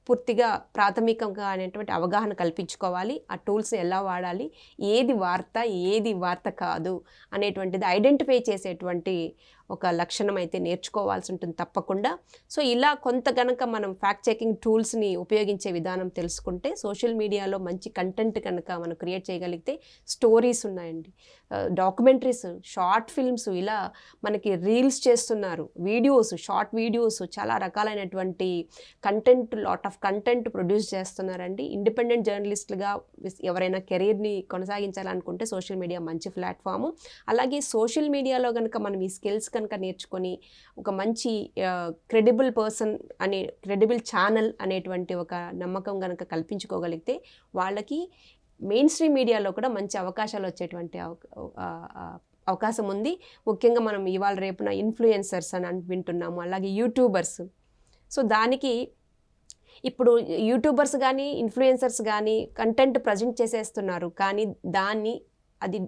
పూర్తిగా ప్రాథమికంగా అనేటువంటి అవగాహన కల్పించుకోవాలి. ఆ టూల్స్ని ఎలా వాడాలి, ఏది వార్త కాదు అనేటువంటిది ఐడెంటిఫై చేసేటువంటి ఒక లక్షణం అయితే నేర్చుకోవాల్సి ఉంటుంది తప్పకుండా. సో ఇలా కొంత గనక మనం ఫ్యాక్ట్ చెకింగ్ టూల్స్ని ఉపయోగించే విధానం తెలుసుకుంటే సోషల్ మీడియాలో మంచి కంటెంట్ కనుక మనం క్రియేట్ చేయగలిగితే, స్టోరీస్ ఉన్నాయండి, డాక్యుమెంటరీస్, షార్ట్ ఫిల్మ్స్, ఇలా మనకి రీల్స్ చేస్తున్నారు, వీడియోస్, షార్ట్ వీడియోస్, చాలా రకాలైనటువంటి content, lot of content produce చేస్తున్నారండి. ఇండిపెండెంట్ జర్నలిస్టులుగా ఎవరైనా కెరీర్ని కొనసాగించాలనుకుంటే సోషల్ మీడియా మంచి ప్లాట్ఫాము. అలాగే సోషల్ మీడియాలో కనుక మనం ఈ స్కిల్స్ కనుక నేర్చుకొని ఒక మంచి క్రెడిబుల్ పర్సన్ అనే క్రెడిబుల్ ఛానల్ అనేటువంటి ఒక నమ్మకం కనుక కల్పించుకోగలిగితే వాళ్ళకి మెయిన్ స్ట్రీమ్ మీడియాలో కూడా మంచి అవకాశాలు వచ్చేటువంటి అవకాశం ఉంది. ముఖ్యంగా మనం ఇవాళ రేపున ఇన్ఫ్లుయెన్సర్స్ అని వింటున్నాము, అలాగే యూట్యూబర్స్. సో దానికి ఇప్పుడు యూట్యూబర్స్ కానీ ఇన్ఫ్లుయెన్సర్స్ కానీ కంటెంట్ ప్రజెంట్ చేసేస్తున్నారు, కానీ దాన్ని అది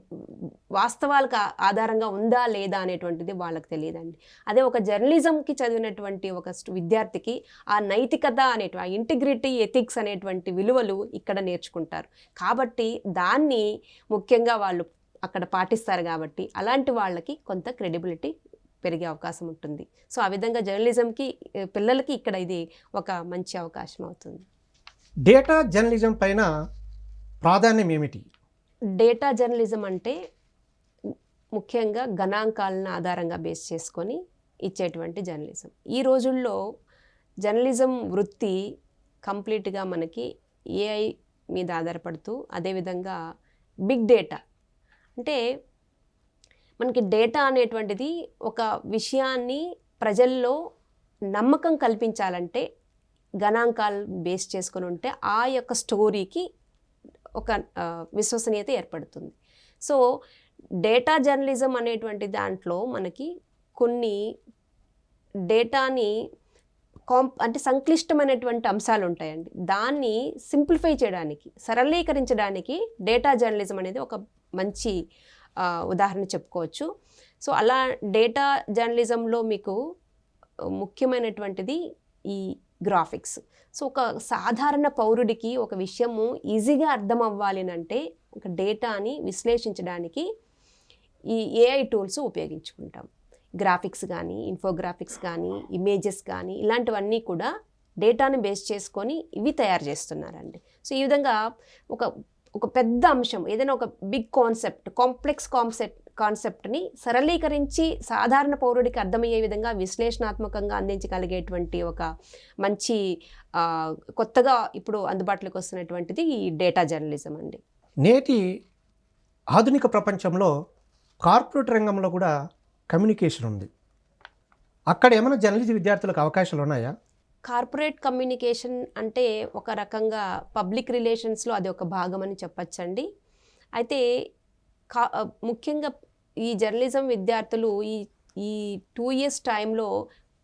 వాస్తవాలకు ఆధారంగా ఉందా లేదా అనేటువంటిది వాళ్ళకి తెలియదండి. అదే ఒక జర్నలిజంకి చదివినటువంటి ఒక విద్యార్థికి ఆ నైతికత ఆ ఇంటిగ్రిటీ, ఎథిక్స్ అనేటువంటి విలువలు ఇక్కడ నేర్చుకుంటారు. కాబట్టి దాన్ని ముఖ్యంగా వాళ్ళు అక్కడ పాటిస్తారు. కాబట్టి అలాంటి వాళ్ళకి కొంత క్రెడిబిలిటీ పెరిగే అవకాశం ఉంటుంది. సో ఆ విధంగా జర్నలిజంకి పిల్లలకి ఇక్కడ ఇది ఒక మంచి అవకాశం అవుతుంది. డేటా జర్నలిజం పైన ప్రాధాన్యం ఏమిటి? డేటా జర్నలిజం అంటే ముఖ్యంగా గణాంకాలను ఆధారంగా బేస్ చేసుకొని ఇచ్చేటువంటి జర్నలిజం. ఈ రోజుల్లో జర్నలిజం వృత్తి కంప్లీట్గా మనకి ఏఐ మీద ఆధారపడుతూ, అదేవిధంగా బిగ్ డేటా అంటే మనకి డేటా అనేటువంటిది ఒక విషయాన్ని ప్రజల్లో నమ్మకం కల్పించాలంటే గణాంకాలు బేస్ చేసుకొని ఉంటే ఆ యొక్క స్టోరీకి ఒక విశ్వసనీయత ఏర్పడుతుంది. సో డేటా జర్నలిజం అనేటువంటి దాంట్లో మనకి కొన్ని డేటాని అంటే సంక్లిష్టమైనటువంటి అంశాలు ఉంటాయండి. దాన్ని సింప్లిఫై చేయడానికి, సరళీకరించడానికి డేటా జర్నలిజం అనేది ఒక మంచి ఉదాహరణ చెప్పుకోవచ్చు. సో అలా డేటా జర్నలిజంలో మీకు ముఖ్యమైనటువంటిది ఈ గ్రాఫిక్స్. సో ఒక సాధారణ పౌరుడికి ఒక విషయము ఈజీగా అర్థం అవ్వాలి అంటే ఒక డేటాని విశ్లేషించడానికి ఈ ఏఐ టూల్స్ ఉపయోగించుకుంటాం. గ్రాఫిక్స్ కానీ, ఇన్ఫోగ్రాఫిక్స్ కానీ, ఇమేజెస్ కానీ, ఇలాంటివన్నీ కూడా డేటాని బేస్ చేసుకొని ఇవి తయారు చేస్తున్నారండి. సో ఈ విధంగా ఒక పెద్ద అంశం, ఏదైనా ఒక బిగ్ కాంప్లెక్స్ కాన్సెప్ట్ని సరళీకరించి సాధారణ పౌరుడికి అర్థమయ్యే విధంగా విశ్లేషణాత్మకంగా అందించగలిగేటువంటి ఒక మంచి కొత్తగా ఇప్పుడు అందుబాటులోకి వస్తున్నటువంటిది ఈ డేటా జర్నలిజం అండి. నేటి ఆధునిక ప్రపంచంలో కార్పొరేట్ రంగంలో కూడా కమ్యూనికేషన్ ఉంది. అక్కడ ఏమైనా జర్నలిజం విద్యార్థులకు అవకాశాలు ఉన్నాయా? కార్పొరేట్ కమ్యూనికేషన్ అంటే ఒక రకంగా పబ్లిక్ రిలేషన్స్లో అది ఒక భాగం అని చెప్పచ్చండి. అయితే ముఖ్యంగా ఈ జర్నలిజం విద్యార్థులు ఈ 2 years టైంలో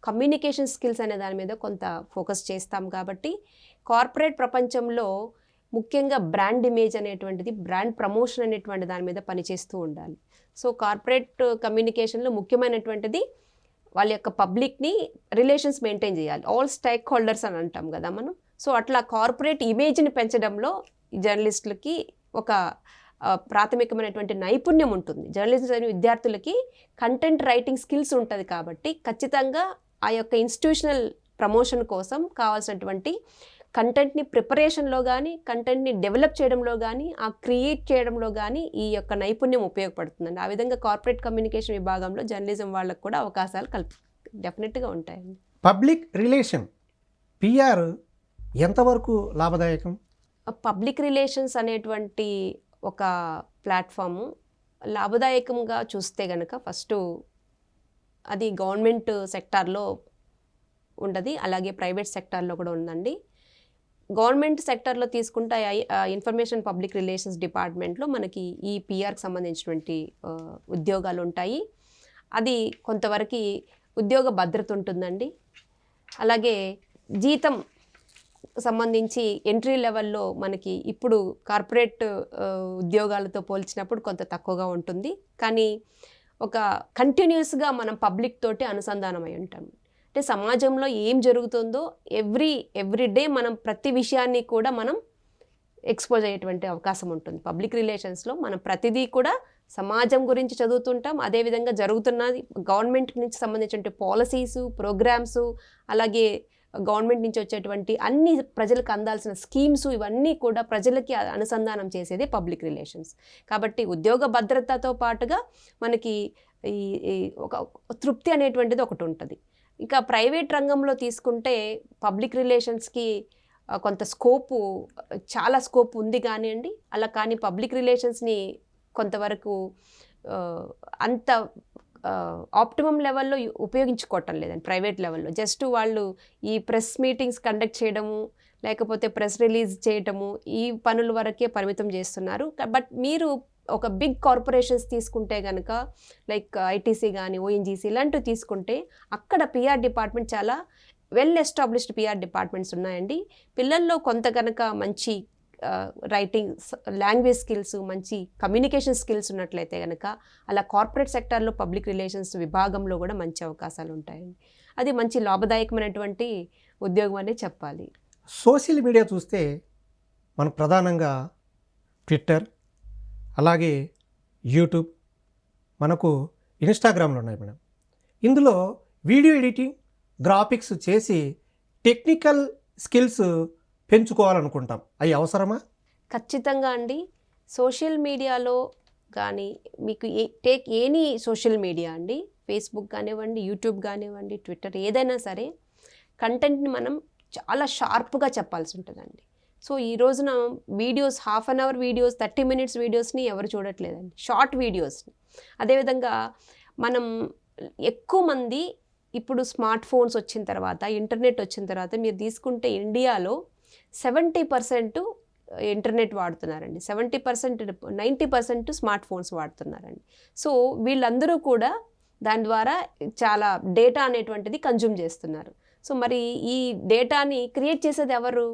కమ్యూనికేషన్ స్కిల్స్ అనే దాని మీద కొంత ఫోకస్ చేస్తాం. కాబట్టి కార్పొరేట్ ప్రపంచంలో ముఖ్యంగా బ్రాండ్ ఇమేజ్ అనేటువంటిది, బ్రాండ్ ప్రమోషన్ అనేటువంటి దాని మీద పనిచేస్తూ ఉండాలి. సో కార్పొరేట్ కమ్యూనికేషన్లో ముఖ్యమైనటువంటిది వాళ్ళ యొక్క పబ్లిక్ని రిలేషన్స్ మెయింటైన్ చేయాలి. ఆల్ స్టేక్ హోల్డర్స్ అని అంటాం కదా మనం. సో అట్లా కార్పొరేట్ ఇమేజ్ని పెంచడంలో జర్నలిస్టులకి ఒక ప్రాథమికమైనటువంటి నైపుణ్యం ఉంటుంది. జర్నలిజం చదివిన విద్యార్థులకి కంటెంట్ రైటింగ్ స్కిల్స్ ఉంటుంది. కాబట్టి ఖచ్చితంగా ఆ యొక్క ఇన్స్టిట్యూషనల్ ప్రమోషన్ కోసం కావాల్సినటువంటి కంటెంట్ని ప్రిపరేషన్లో కానీ, కంటెంట్ని డెవలప్ చేయడంలో కానీ, ఆ క్రియేట్ చేయడంలో కానీ ఈ యొక్క నైపుణ్యం ఉపయోగపడుతుందండి. ఆ విధంగా కార్పొరేట్ కమ్యూనికేషన్ విభాగంలో జర్నలిజం వాళ్ళకు కూడా అవకాశాలు డెఫినెట్గా ఉంటాయండి. పబ్లిక్ రిలేషన్ PR ఎంతవరకు లాభదాయకం? పబ్లిక్ రిలేషన్స్ అనేటువంటి ఒక ప్లాట్ఫాము లాభదాయకంగా చూస్తే కనుక ఫస్ట్ అది గవర్నమెంట్ సెక్టార్లో ఉండదు, అలాగే ప్రైవేట్ సెక్టార్లో కూడా ఉందండి. గవర్నమెంట్ సెక్టర్లో తీసుకుంటే ఇన్ఫర్మేషన్ పబ్లిక్ రిలేషన్స్ డిపార్ట్మెంట్లో మనకి ఈ పిఆర్కి సంబంధించినటువంటి ఉద్యోగాలు ఉంటాయి. అది కొంతవరకు ఉద్యోగ భద్రత ఉంటుందండి. అలాగే జీతం సంబంధించి ఎంట్రీ లెవెల్లో మనకి ఇప్పుడు కార్పొరేట్ ఉద్యోగాలతో పోల్చినప్పుడు కొంత తక్కువగా ఉంటుంది. కానీ ఒక కంటిన్యూస్గా మనం పబ్లిక్ తోటి అనుసంధానమై ఉంటాం. అంటే సమాజంలో ఏం జరుగుతుందో ఎవ్రీ డే మనం ప్రతి విషయాన్ని కూడా మనం ఎక్స్పోజ్ అయ్యేటువంటి అవకాశం ఉంటుంది. పబ్లిక్ రిలేషన్స్లో మనం ప్రతిదీ కూడా సమాజం గురించి చదువుతుంటాం. అదేవిధంగా జరుగుతున్నది గవర్నమెంట్ నుంచి సంబంధించిన పాలసీసు, ప్రోగ్రామ్సు, అలాగే గవర్నమెంట్ నుంచి వచ్చేటువంటి అన్ని ప్రజలకు అందాల్సిన స్కీమ్స్, ఇవన్నీ కూడా ప్రజలకి అనుసంధానం చేసేదే పబ్లిక్ రిలేషన్స్. కాబట్టి ఉద్యోగ భద్రతతో పాటుగా మనకి ఈ ఒక తృప్తి అనేటువంటిది ఒకటి ఉంటుంది. ఇంకా ప్రైవేట్ రంగంలో తీసుకుంటే పబ్లిక్ రిలేషన్స్కి కొంత చాలా స్కోప్ ఉంది కానివ్వండి. అలా కానీ పబ్లిక్ రిలేషన్స్ని కొంతవరకు అంత ఆప్టిమమ్ లెవెల్లో ఉపయోగించుకోవటం లేదండి ప్రైవేట్ లెవెల్లో. జస్ట్ వాళ్ళు ఈ ప్రెస్ మీటింగ్స్ కండక్ట్ చేయడము, లేకపోతే ప్రెస్ రిలీజ్ చేయటము, ఈ పనుల వరకే పరిమితం చేస్తున్నారు. బట్ మీరు ఒక బిగ్ కార్పొరేషన్స్ తీసుకుంటే కనుక లైక్ ఐటీసీ కానీ, ఓఎన్జీసీ ఇలాంటివి తీసుకుంటే అక్కడ పిఆర్ డిపార్ట్మెంట్ చాలా వెల్ ఎస్టాబ్లిష్డ్ పిఆర్ డిపార్ట్మెంట్స్ ఉన్నాయండి. పిల్లల్లో కొంత కనుక మంచి రైటింగ్, లాంగ్వేజ్ స్కిల్స్, మంచి కమ్యూనికేషన్ స్కిల్స్ ఉన్నట్లయితే కనుక అలా కార్పొరేట్ సెక్టార్లో పబ్లిక్ రిలేషన్స్ విభాగంలో కూడా మంచి అవకాశాలు ఉంటాయండి. అది మంచి లాభదాయకమైనటువంటి ఉద్యోగం అనే చెప్పాలి. సోషల్ మీడియా చూస్తే మనకు ప్రధానంగా ట్విట్టర్, అలాగే యూట్యూబ్, మనకు ఇన్స్టాగ్రామ్లు ఉన్నాయి మేడం. ఇందులో వీడియో ఎడిటింగ్, గ్రాఫిక్స్ చేసి టెక్నికల్ స్కిల్స్ పెంచుకోవాలనుకుంటాం. అవి అవసరమా? ఖచ్చితంగా అండి. సోషల్ మీడియాలో కానీ మీకు టేక్ ఎనీ సోషల్ మీడియా అండి, ఫేస్బుక్ కానివ్వండి, యూట్యూబ్ కానివ్వండి, ట్విట్టర్, ఏదైనా సరే కంటెంట్ని మనం చాలా షార్ప్గా చెప్పాల్సి ఉంటుందండి. సో ఈ రోజున videos, half an our videos, 30 minutes వీడియోస్ని ఎవరు చూడట్లేదండి, షార్ట్ వీడియోస్ని. అదేవిధంగా మనం ఎక్కువ మంది ఇప్పుడు స్మార్ట్ ఫోన్స్ వచ్చిన తర్వాత, ఇంటర్నెట్ వచ్చిన తర్వాత మీరు తీసుకుంటే ఇండియాలో 70% ఇంటర్నెట్ వాడుతున్నారండి. 70%, 90% స్మార్ట్ ఫోన్స్ వాడుతున్నారండి. సో వీళ్ళందరూ కూడా దాని ద్వారా చాలా డేటా అనేటువంటిది కన్జ్యూమ్ చేస్తున్నారు. సో మరి ఈ డేటాని క్రియేట్ చేసేది ఎవరు?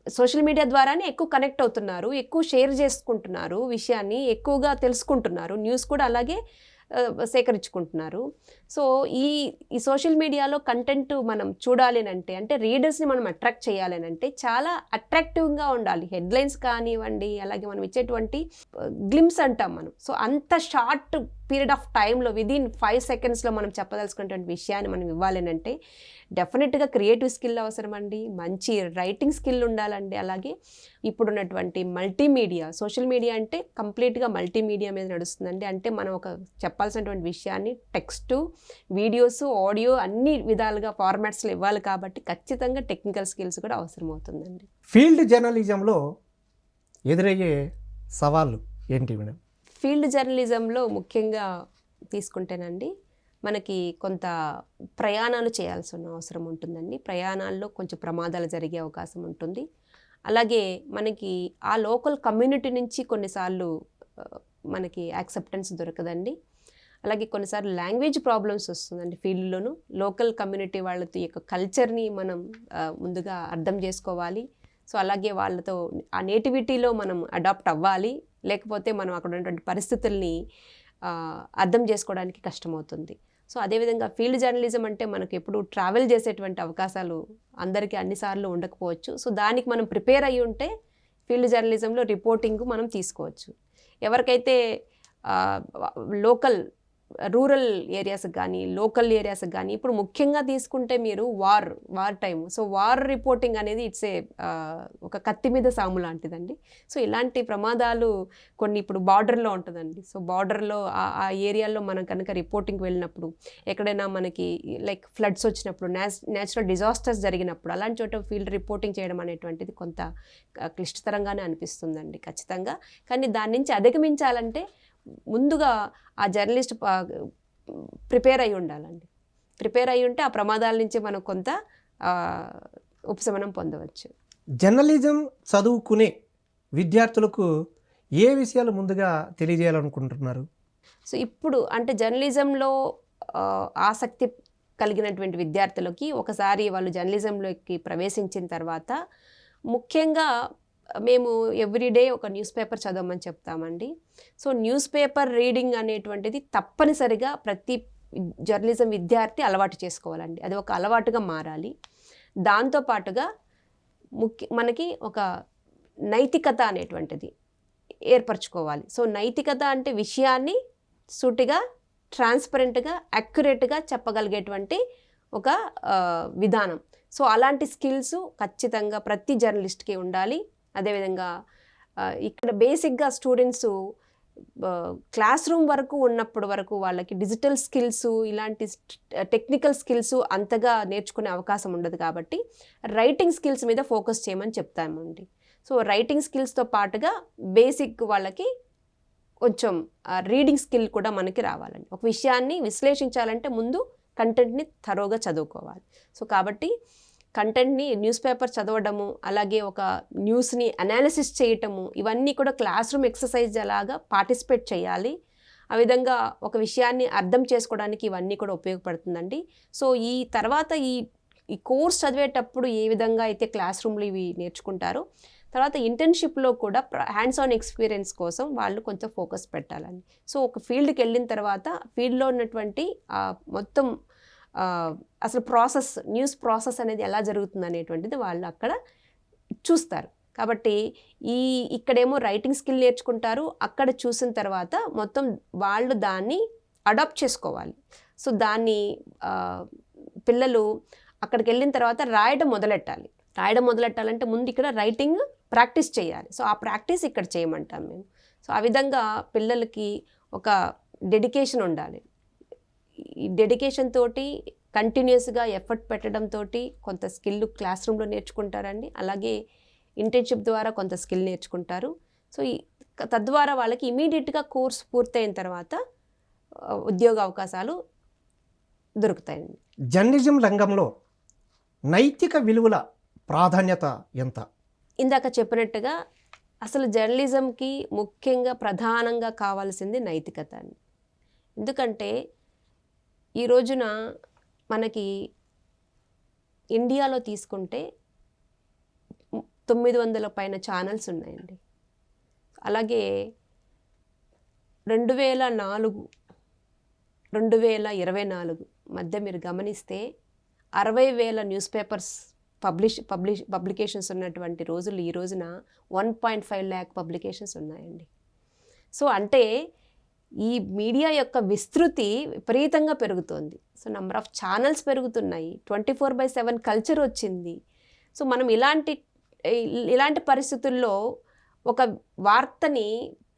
సోషల్ మీడియా ద్వారానే ఎక్కువ కనెక్ట్ అవుతున్నారు, ఎక్కువ షేర్ చేసుకుంటున్నారు, విషయాన్ని ఎక్కువగా తెలుసుకుంటున్నారు, న్యూస్ కూడా అలాగే సేకరించుకుంటున్నారు. సో ఈ సోషల్ మీడియాలో కంటెంట్ మనం చూడాలి అంటే రీడర్స్ని మనం అట్రాక్ట్ చేయాలి చాలా అట్రాక్టివ్గా ఉండాలి. హెడ్లైన్స్ కానివ్వండి, అలాగే మనం ఇచ్చేటువంటి గ్లిమ్స్ అంటాం మనం. సో అంత షార్ట్ పీరియడ్ ఆఫ్ టైంలో విదిన్ 5 secondsలో మనం చెప్పదలుచుకున్నటువంటి విషయాన్ని మనం ఇవ్వాలి అంటే డెఫినెట్గా క్రియేటివ్ స్కిల్ అవసరం అండి, మంచి రైటింగ్ స్కిల్ ఉండాలండి. అలాగే ఇప్పుడున్నటువంటి మల్టీమీడియా, సోషల్ మీడియా అంటే కంప్లీట్గా మల్టీమీడియా మీద నడుస్తుందండి. అంటే మనం ఒక చెప్పాల్సినటువంటి విషయాన్ని టెక్స్ట్, వీడియోస్, ఆడియో అన్ని విధాలుగా ఫార్మాట్స్లో ఇవ్వాలి. కాబట్టి ఖచ్చితంగా టెక్నికల్ స్కిల్స్ కూడా అవసరం అవుతుందండి. ఫీల్డ్ జర్నలిజంలో ఎదురయ్యే సవాళ్ళు ఏంటి మేడం? ఫీల్డ్ జర్నలిజంలో ముఖ్యంగా తీసుకుంటేనండి మనకి కొంత ప్రయాణాలు చేయాల్సిన అవసరం ఉంటుందండి. ప్రయాణాల్లో కొంచెం ప్రమాదాలు జరిగే అవకాశం ఉంటుంది. అలాగే మనకి ఆ లోకల్ కమ్యూనిటీ నుంచి కొన్నిసార్లు మనకి యాక్సెప్టెన్స్ దొరకదండి. అలాగే కొన్నిసార్లు లాంగ్వేజ్ ప్రాబ్లమ్స్ వస్తుందండి ఫీల్డ్లోను. లోకల్ కమ్యూనిటీ వాళ్ళతో యొక్క కల్చర్ని మనం ముందుగా అర్థం చేసుకోవాలి. సో అలాగే వాళ్ళతో ఆ నేటివిటీలో మనం అడాప్ట్ అవ్వాలి. లేకపోతే మనం అక్కడ ఉన్నటువంటి పరిస్థితుల్ని అర్థం చేసుకోవడానికి కష్టమవుతుంది. సో అదేవిధంగా ఫీల్డ్ జర్నలిజం అంటే మనకు ఎప్పుడు ట్రావెల్ చేసేటువంటి అవకాశాలు అందరికీ అన్నిసార్లు ఉండకపోవచ్చు. సో దానికి మనం ప్రిపేర్ అయ్యి ఉంటే ఫీల్డ్ జర్నలిజంలో రిపోర్టింగ్ మనం తీసుకోవచ్చు. ఎవరికైతే రూరల్ ఏరియాస్కి కానీ, లోకల్ ఏరియాస్కి కానీ, ఇప్పుడు ముఖ్యంగా తీసుకుంటే మీరు war time. So war reporting అనేది ఒక కత్తి మీద సాము లాంటిదండి. సో ఇలాంటి ప్రమాదాలు కొన్ని ఇప్పుడు బార్డర్లో ఉంటుందండి. సో బార్డర్లో ఆ ఏరియాలో మనం కనుక రిపోర్టింగ్కి వెళ్ళినప్పుడు, ఎక్కడైనా మనకి లైక్ ఫ్లడ్స్ వచ్చినప్పుడు, న్యాచురల్ డిజాస్టర్స్ జరిగినప్పుడు అలాంటి చోట ఫీల్డ్ రిపోర్టింగ్ చేయడం అనేటువంటిది కొంత క్లిష్టతరంగానే అనిపిస్తుందండి ఖచ్చితంగా. కానీ దాని నుంచి అధిగమించాలంటే ముందుగా ఆ జర్నలిస్ట్ ప్రిపేర్ అయి ఉండాలండి. ప్రిపేర్ అయి ఉంటే ఆ ప్రమాదాల నుంచి మనం కొంత ఉపశమనం పొందవచ్చు. జర్నలిజం చదువుకునే విద్యార్థులకు ఏ విషయాలు ముందుగా తెలియజేయాలనుకుంటున్నారు? సో ఇప్పుడు అంటే జర్నలిజంలో ఆసక్తి కలిగినటువంటి విద్యార్థులకి ఒకసారి వాళ్ళు జర్నలిజంలోకి ప్రవేశించిన తర్వాత ముఖ్యంగా మేము ఎవ్రీడే ఒక న్యూస్ పేపర్ చదవమని చెప్తామండి. సో న్యూస్ పేపర్ రీడింగ్ అనేటువంటిది తప్పనిసరిగా ప్రతి జర్నలిజం విద్యార్థి అలవాటు చేసుకోవాలండి. అది ఒక అలవాటుగా మారాలి. దాంతోపాటుగా మనకి ఒక నైతికత అనేటువంటిది ఏర్పరచుకోవాలి. సో నైతికత అంటే విషయాన్ని సూటిగా, ట్రాన్స్పరెంట్గా, అక్యురేట్గా చెప్పగలిగేటువంటి ఒక విధానం. సో అలాంటి స్కిల్స్ ఖచ్చితంగా ప్రతి జర్నలిస్ట్కి ఉండాలి. అదేవిధంగా ఇక్కడ బేసిక్గా స్టూడెంట్స్ క్లాస్ రూమ్ వరకు ఉన్నప్పటి వరకు వాళ్ళకి డిజిటల్ స్కిల్స్, ఇలాంటి టెక్నికల్ స్కిల్స్ అంతగా నేర్చుకునే అవకాశం ఉండదు కాబట్టి రైటింగ్ స్కిల్స్ మీద ఫోకస్ చేయమని చెప్తామండి. సో రైటింగ్ స్కిల్స్తో పాటుగా బేసిక్ వాళ్ళకి కొంచెం రీడింగ్ స్కిల్ కూడా మనకి రావాలండి. ఒక విషయాన్ని విశ్లేషించాలంటే ముందు కంటెంట్ని థరోగా చదువుకోవాలి. సో కాబట్టి కంటెంట్ని న్యూస్ పేపర్ చదవడము, అలాగే ఒక న్యూస్ని అనాలిసిస్ చేయటము, ఇవన్నీ కూడా క్లాస్ రూమ్ ఎక్సర్సైజ్ అలాగా పార్టిసిపేట్ చేయాలి. ఆ విధంగా ఒక విషయాన్ని అర్థం చేసుకోవడానికి ఇవన్నీ కూడా ఉపయోగపడుతుందండి. సో ఈ తర్వాత ఈ కోర్స్ చదివేటప్పుడు ఏ విధంగా అయితే క్లాస్ రూమ్లో ఇవి నేర్చుకుంటారో, తర్వాత ఇంటర్న్షిప్లో కూడా హ్యాండ్స్ ఆన్ ఎక్స్పీరియన్స్ కోసం వాళ్ళు కొంచెం ఫోకస్ పెట్టాలండి. సో ఒక ఫీల్డ్కి వెళ్ళిన తర్వాత ఫీల్డ్లో ఉన్నటువంటి మొత్తం అసలు ప్రాసెస్, న్యూస్ ప్రాసెస్ అనేది ఎలా జరుగుతుంది అనేటువంటిది వాళ్ళు అక్కడ చూస్తారు. కాబట్టి ఇక్కడేమో రైటింగ్ స్కిల్ నేర్చుకుంటారు, అక్కడ చూసిన తర్వాత మొత్తం వాళ్ళు దాన్ని అడాప్ట్ చేసుకోవాలి. సో దాన్ని పిల్లలు అక్కడికి వెళ్ళిన తర్వాత రాయడం మొదలెట్టాలంటే ముందు ఇక్కడ రైటింగ్ ప్రాక్టీస్ చేయాలి. సో ఆ ప్రాక్టీస్ ఇక్కడ చేయమంటాం మేము. సో ఆ విధంగా పిల్లలకి ఒక డెడికేషన్ ఉండాలి. ఈ డెడికేషన్ తోటి కంటిన్యూస్గా ఎఫర్ట్ పెట్టడంతో కొంత స్కిల్ క్లాస్ రూమ్లో నేర్చుకుంటారండి. అలాగే ఇంటర్న్షిప్ ద్వారా కొంత స్కిల్ నేర్చుకుంటారు. సో తద్వారా వాళ్ళకి ఇమీడియట్గా కోర్స్ పూర్తయిన తర్వాత ఉద్యోగ అవకాశాలు దొరుకుతాయండి. జర్నలిజం రంగంలో నైతిక విలువల ప్రాధాన్యత ఎంత? ఇందాక చెప్పినట్టుగా అసలు జర్నలిజంకి ముఖ్యంగా ప్రధానంగా కావాల్సింది నైతికత అండి. ఎందుకంటే ఈ రోజున మనకి ఇండియాలో తీసుకుంటే 900 పైన ఛానల్స్ ఉన్నాయండి. అలాగే 2024 మధ్య మీరు గమనిస్తే 60,000 న్యూస్ పేపర్స్ పబ్లికేషన్స్ ఉన్నటువంటి రోజులు ఈ రోజున 1.5 lakh పబ్లికేషన్స్ ఉన్నాయండి. సో అంటే ఈ మీడియా యొక్క విస్తృతి విపరీతంగా పెరుగుతోంది. సో నెంబర్ ఆఫ్ ఛానల్స్ పెరుగుతున్నాయి, 24/7 కల్చర్ వచ్చింది. సో మనం ఇలాంటి పరిస్థితుల్లో ఒక వార్తని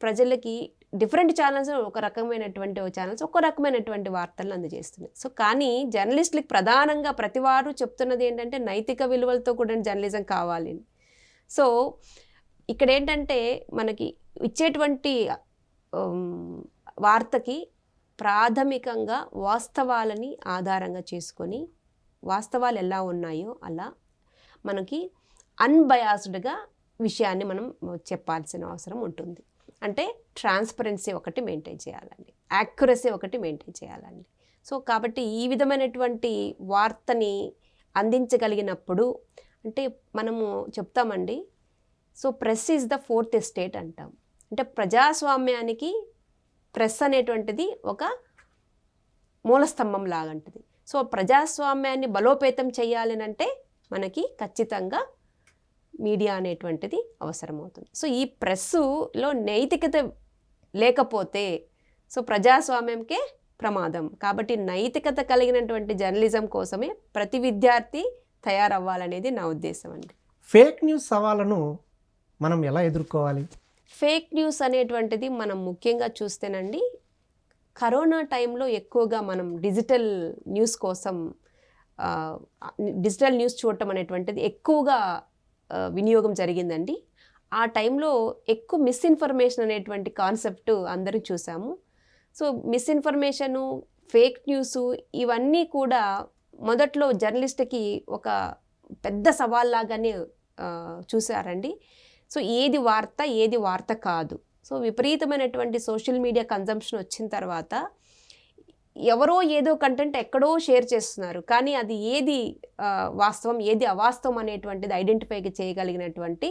ప్రజలకి డిఫరెంట్ ఛానల్స్ ఒక రకమైనటువంటి వార్తలను అందజేస్తున్నాయి. సో కానీ జర్నలిస్టులకు ప్రధానంగా ప్రతివారు చెప్తున్నది ఏంటంటే నైతిక విలువలతో కూడిన జర్నలిజం కావాలి. సో ఇక్కడ ఏంటంటే మనకి ఇచ్చేటువంటి వార్తకి ప్రాథమికంగా వాస్తవాలని ఆధారంగా చేసుకొని వాస్తవాలు ఎలా ఉన్నాయో అలా మనకి అన్బయాస్డ్గా విషయాన్ని మనం చెప్పాల్సిన అవసరం ఉంటుంది. అంటే ట్రాన్స్పరెన్సీ ఒకటి మెయింటైన్ చేయాలండి, యాక్యురసీ ఒకటి మెయింటైన్ చేయాలండి. సో కాబట్టి ఈ విధమైనటువంటి వార్తని అందించగలిగినప్పుడు అంటే మనము చెప్తామండి, so press is the 4th estate అంటాం. అంటే ప్రజాస్వామ్యానికి ప్రెస్ అనేటువంటిది ఒక మూలస్తంభం లాగంటిది. సో ప్రజాస్వామ్యాన్ని బలోపేతం చేయాలనంటే మనకి ఖచ్చితంగా మీడియా అనేటువంటిది అవసరమవుతుంది. సో ఈ ప్రెస్సులో నైతికత లేకపోతే సో ప్రజాస్వామ్యంకే ప్రమాదం. కాబట్టి నైతికత కలిగినటువంటి జర్నలిజం కోసమే ప్రతి విద్యార్థి తయారవ్వాలనేది నా ఉద్దేశం అండి. ఫేక్ న్యూస్ సవాళ్ళను మనం ఎలా ఎదుర్కోవాలి? ఫేక్ న్యూస్ అనేటువంటిది మనం ముఖ్యంగా చూస్తేనండి, కరోనా టైంలో ఎక్కువగా మనం డిజిటల్ న్యూస్ కోసం డిజిటల్ న్యూస్ చూడటం అనేటువంటిది ఎక్కువగా వినియోగం జరిగిందండి. ఆ టైంలో ఎక్కువ మిస్ఇన్ఫర్మేషన్ అనేటువంటి కాన్సెప్ట్ అందరూ చూసాము. సో మిస్ఇన్ఫర్మేషను, ఫేక్ న్యూసు ఇవన్నీ కూడా మొదట్లో జర్నలిస్ట్కి ఒక పెద్ద సవాల్లాగానే చూసారండి. సో ఏది వార్త కాదు. సో విపరీతమైనటువంటి సోషల్ మీడియా కన్జంప్షన్ వచ్చిన తర్వాత ఎవరో ఏదో కంటెంట్ ఎక్కడో షేర్ చేస్తున్నారు, కానీ అది ఏది వాస్తవం ఏది అవాస్తవం అనేటువంటిది ఐడెంటిఫై చేయగలిగినటువంటి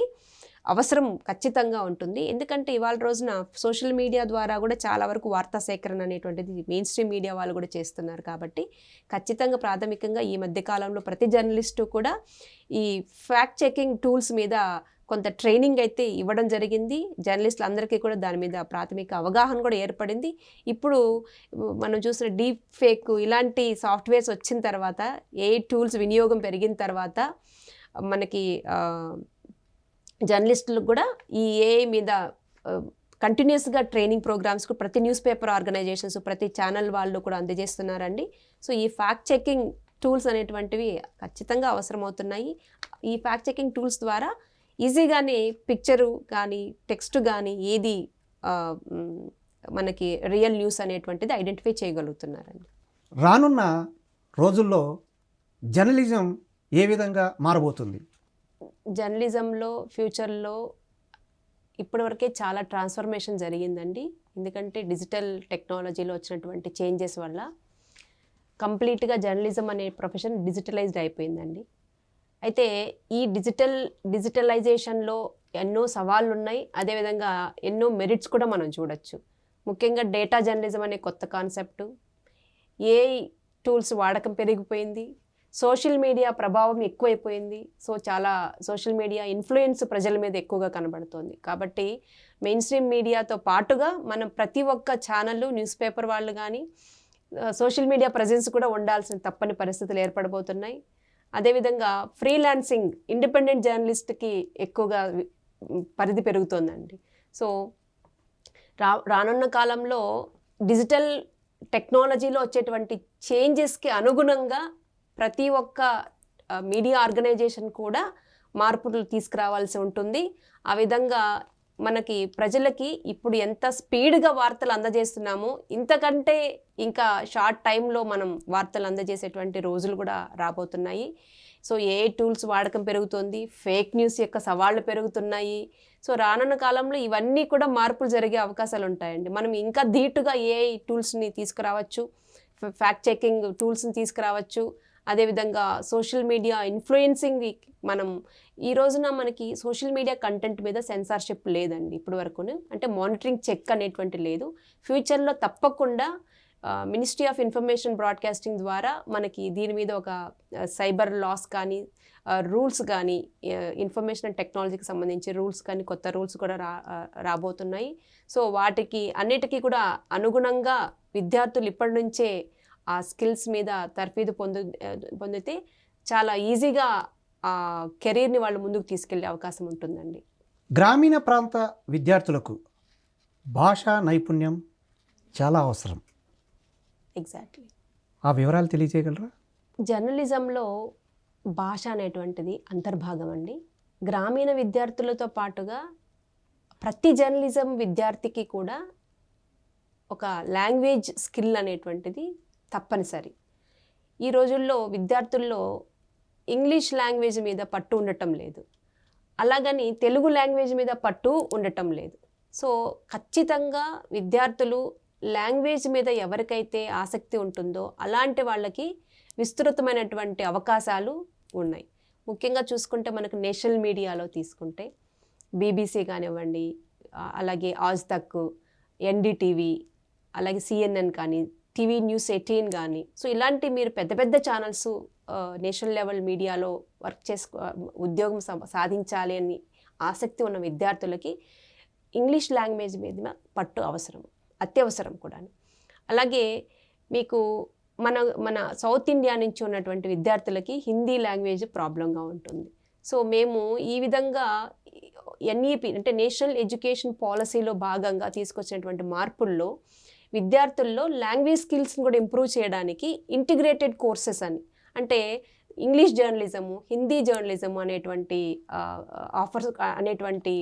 అవసరం ఖచ్చితంగా ఉంటుంది. ఎందుకంటే ఇవాళ రోజున సోషల్ మీడియా ద్వారా కూడా చాలా వరకు వార్తా సేకరణ అనేటువంటిది మెయిన్ స్ట్రీమ్ మీడియా వాళ్ళు కూడా చేస్తున్నారు. కాబట్టి ఖచ్చితంగా ప్రాథమికంగా ఈ మధ్యకాలంలో ప్రతి జర్నలిస్టు కూడా ఈ ఫ్యాక్ట్ చెకింగ్ టూల్స్ మీద కొంత ట్రైనింగ్ అయితే ఇవ్వడం జరిగింది. జర్నలిస్టులు అందరికీ కూడా దాని మీద ప్రాథమిక అవగాహన కూడా ఏర్పడింది. ఇప్పుడు మనం చూసిన డీప్ ఫేక్ ఇలాంటి సాఫ్ట్వేర్స్ వచ్చిన తర్వాత, ఏ టూల్స్ వినియోగం పెరిగిన తర్వాత మనకి జర్నలిస్టులకు కూడా ఈ ఏఐ మీద కంటిన్యూస్గా ట్రైనింగ్ ప్రోగ్రామ్స్ ప్రతి న్యూస్ పేపర్ ఆర్గనైజేషన్స్ ప్రతి ఛానల్ వాళ్ళు కూడా అందజేస్తున్నారండి. సో ఈ ఫ్యాక్ట్ చెకింగ్ టూల్స్ అనేటువంటివి ఖచ్చితంగా అవసరమవుతున్నాయి. ఈ ఫ్యాక్ట్ చెకింగ్ టూల్స్ ద్వారా ఈజీగానే పిక్చరు కానీ టెక్స్ట్ కానీ ఏది మనకి రియల్ న్యూస్ అనేటువంటిది ఐడెంటిఫై చేయగలుగుతున్నారండి. రానున్న రోజుల్లో జర్నలిజం ఏ విధంగా మారబోతుంది? జర్నలిజంలో ఫ్యూచర్లో ఇప్పటివరకే చాలా ట్రాన్స్ఫర్మేషన్ జరిగిందండి. ఎందుకంటే డిజిటల్ టెక్నాలజీలో వచ్చినటువంటి చేంజెస్ వల్ల కంప్లీట్గా జర్నలిజం అనే ప్రొఫెషన్ డిజిటలైజ్డ్ అయిపోయిందండి. అయితే ఈ డిజిటలైజేషన్లో ఎన్నో సవాళ్ళు ఉన్నాయి, అదేవిధంగా ఎన్నో మెరిట్స్ కూడా మనం చూడొచ్చు. ముఖ్యంగా డేటా జర్నలిజం అనే కొత్త కాన్సెప్టు, ఏఐ టూల్స్ వాడకం పెరిగిపోయింది, సోషల్ మీడియా ప్రభావం ఎక్కువైపోయింది. సో చాలా సోషల్ మీడియా ఇన్ఫ్లుయెన్స్ ప్రజల మీద ఎక్కువగా కనబడుతోంది. కాబట్టి మెయిన్ స్ట్రీమ్ మీడియాతో పాటుగా మనం ప్రతి ఒక్క ఛానళ్ళు న్యూస్ పేపర్ వాళ్ళు కానీ సోషల్ మీడియా ప్రజెన్స్ కూడా ఉండాల్సిన తప్పని పరిస్థితులు ఏర్పడబోతున్నాయి. అదేవిధంగా ఫ్రీలాన్సింగ్ ఇండిపెండెంట్ జర్నలిస్ట్కి ఎక్కువగా పరిధి పెరుగుతోందండి. సో రానున్న కాలంలో డిజిటల్ టెక్నాలజీలో వచ్చేటువంటి చేంజెస్కి అనుగుణంగా ప్రతి ఒక్క మీడియా ఆర్గనైజేషన్ కూడా మార్పులు తీసుకురావాల్సి ఉంటుంది. ఆ విధంగా మనకి ప్రజలకి ఇప్పుడు ఎంత స్పీడ్గా వార్తలు అందజేస్తున్నామో ఇంతకంటే ఇంకా షార్ట్ టైంలో మనం వార్తలు అందజేసేటువంటి రోజులు కూడా రాబోతున్నాయి. సో ఏ టూల్స్ వాడకం పెరుగుతుంది, ఫేక్ న్యూస్ యొక్క సవాళ్ళు పెరుగుతున్నాయి. సో రానున్న కాలంలో ఇవన్నీ కూడా మార్పులు జరిగే అవకాశాలు ఉంటాయండి. మనం ఇంకా ధీటుగా ఏ టూల్స్ని తీసుకురావచ్చు, ఫ్యాక్ట్ చెకింగ్ టూల్స్ని తీసుకురావచ్చు. అదేవిధంగా సోషల్ మీడియా ఇన్ఫ్లుయెన్సింగ్ మనం ఈ రోజున మనకి సోషల్ మీడియా కంటెంట్ మీద సెన్సార్షిప్ లేదండి ఇప్పటి వరకును. అంటే మానిటరింగ్ చెక్ అనేటువంటి లేదు. ఫ్యూచర్లో తప్పకుండా మినిస్ట్రీ ఆఫ్ ఇన్ఫర్మేషన్ బ్రాడ్కాస్టింగ్ ద్వారా మనకి దీని మీద ఒక సైబర్ లాస్ కానీ రూల్స్ కానీ ఇన్ఫర్మేషన్ అండ్ టెక్నాలజీకి సంబంధించి రూల్స్ కానీ కొత్త రూల్స్ కూడా రాబోతున్నాయి. సో వాటికి అన్నిటికీ కూడా అనుగుణంగా విద్యార్థులు ఇప్పటి నుంచే ఆ స్కిల్స్ మీద తర్ఫీదు పొందితే చాలా ఈజీగా ఆ కెరీర్ని వాళ్ళు ముందుకు తీసుకెళ్లే అవకాశం ఉంటుందండి. గ్రామీణ ప్రాంత విద్యార్థులకు భాషా నైపుణ్యం చాలా అవసరం. ఎగ్జాక్ట్లీ. ఆ వివరాలు తెలియజేయగలరా? జర్నలిజంలో భాష అనేటువంటిది అంతర్భాగం అండి. గ్రామీణ విద్యార్థులతో పాటుగా ప్రతి జర్నలిజం విద్యార్థికి కూడా ఒక లాంగ్వేజ్ స్కిల్ అనేటువంటిది తప్పనిసరి. ఈ రోజుల్లో విద్యార్థుల్లో ఇంగ్లీష్ లాంగ్వేజ్ మీద పట్టు ఉండటం లేదు, అలాగని తెలుగు లాంగ్వేజ్ మీద పట్టు ఉండటం లేదు. సో ఖచ్చితంగా విద్యార్థులు లాంగ్వేజ్ మీద ఎవరికైతే ఆసక్తి ఉంటుందో అలాంటి వాళ్ళకి విస్తృతమైనటువంటి అవకాశాలు ఉన్నాయి. ముఖ్యంగా చూసుకుంటే మనకు నేషనల్ మీడియాలో తీసుకుంటే బీబీసీ కానివ్వండి, అలాగే ఆజ్ తక్, ఎన్డీటీవీ, అలాగే సిఎన్ఎన్ కానీ, టీవీ న్యూస్ 18 కానీ, సో ఇలాంటి మీరు పెద్ద పెద్ద ఛానల్స్ నేషనల్ లెవెల్ మీడియాలో వర్క్ ఉద్యోగం సాధించాలి అని ఆసక్తి ఉన్న విద్యార్థులకి ఇంగ్లీష్ లాంగ్వేజ్ మీద పట్టు అవసరం, అత్యవసరం కూడా. అలాగే మీకు మన సౌత్ ఇండియా నుంచి ఉన్నటువంటి విద్యార్థులకి హిందీ లాంగ్వేజ్ ప్రాబ్లంగా ఉంటుంది. సో మేము ఈ విధంగా ఎన్ఈపి అంటే నేషనల్ ఎడ్యుకేషన్ పాలసీలో భాగంగా తీసుకొచ్చినటువంటి మార్పుల్లో విద్యార్థుల్లో లాంగ్వేజ్ స్కిల్స్ని కూడా ఇంప్రూవ్ చేయడానికి ఇంటిగ్రేటెడ్ కోర్సెస్ అని, అంటే ఇంగ్లీష్ జర్నలిజము, హిందీ జర్నలిజము అనేటువంటి ఆఫర్స్ అనేటువంటి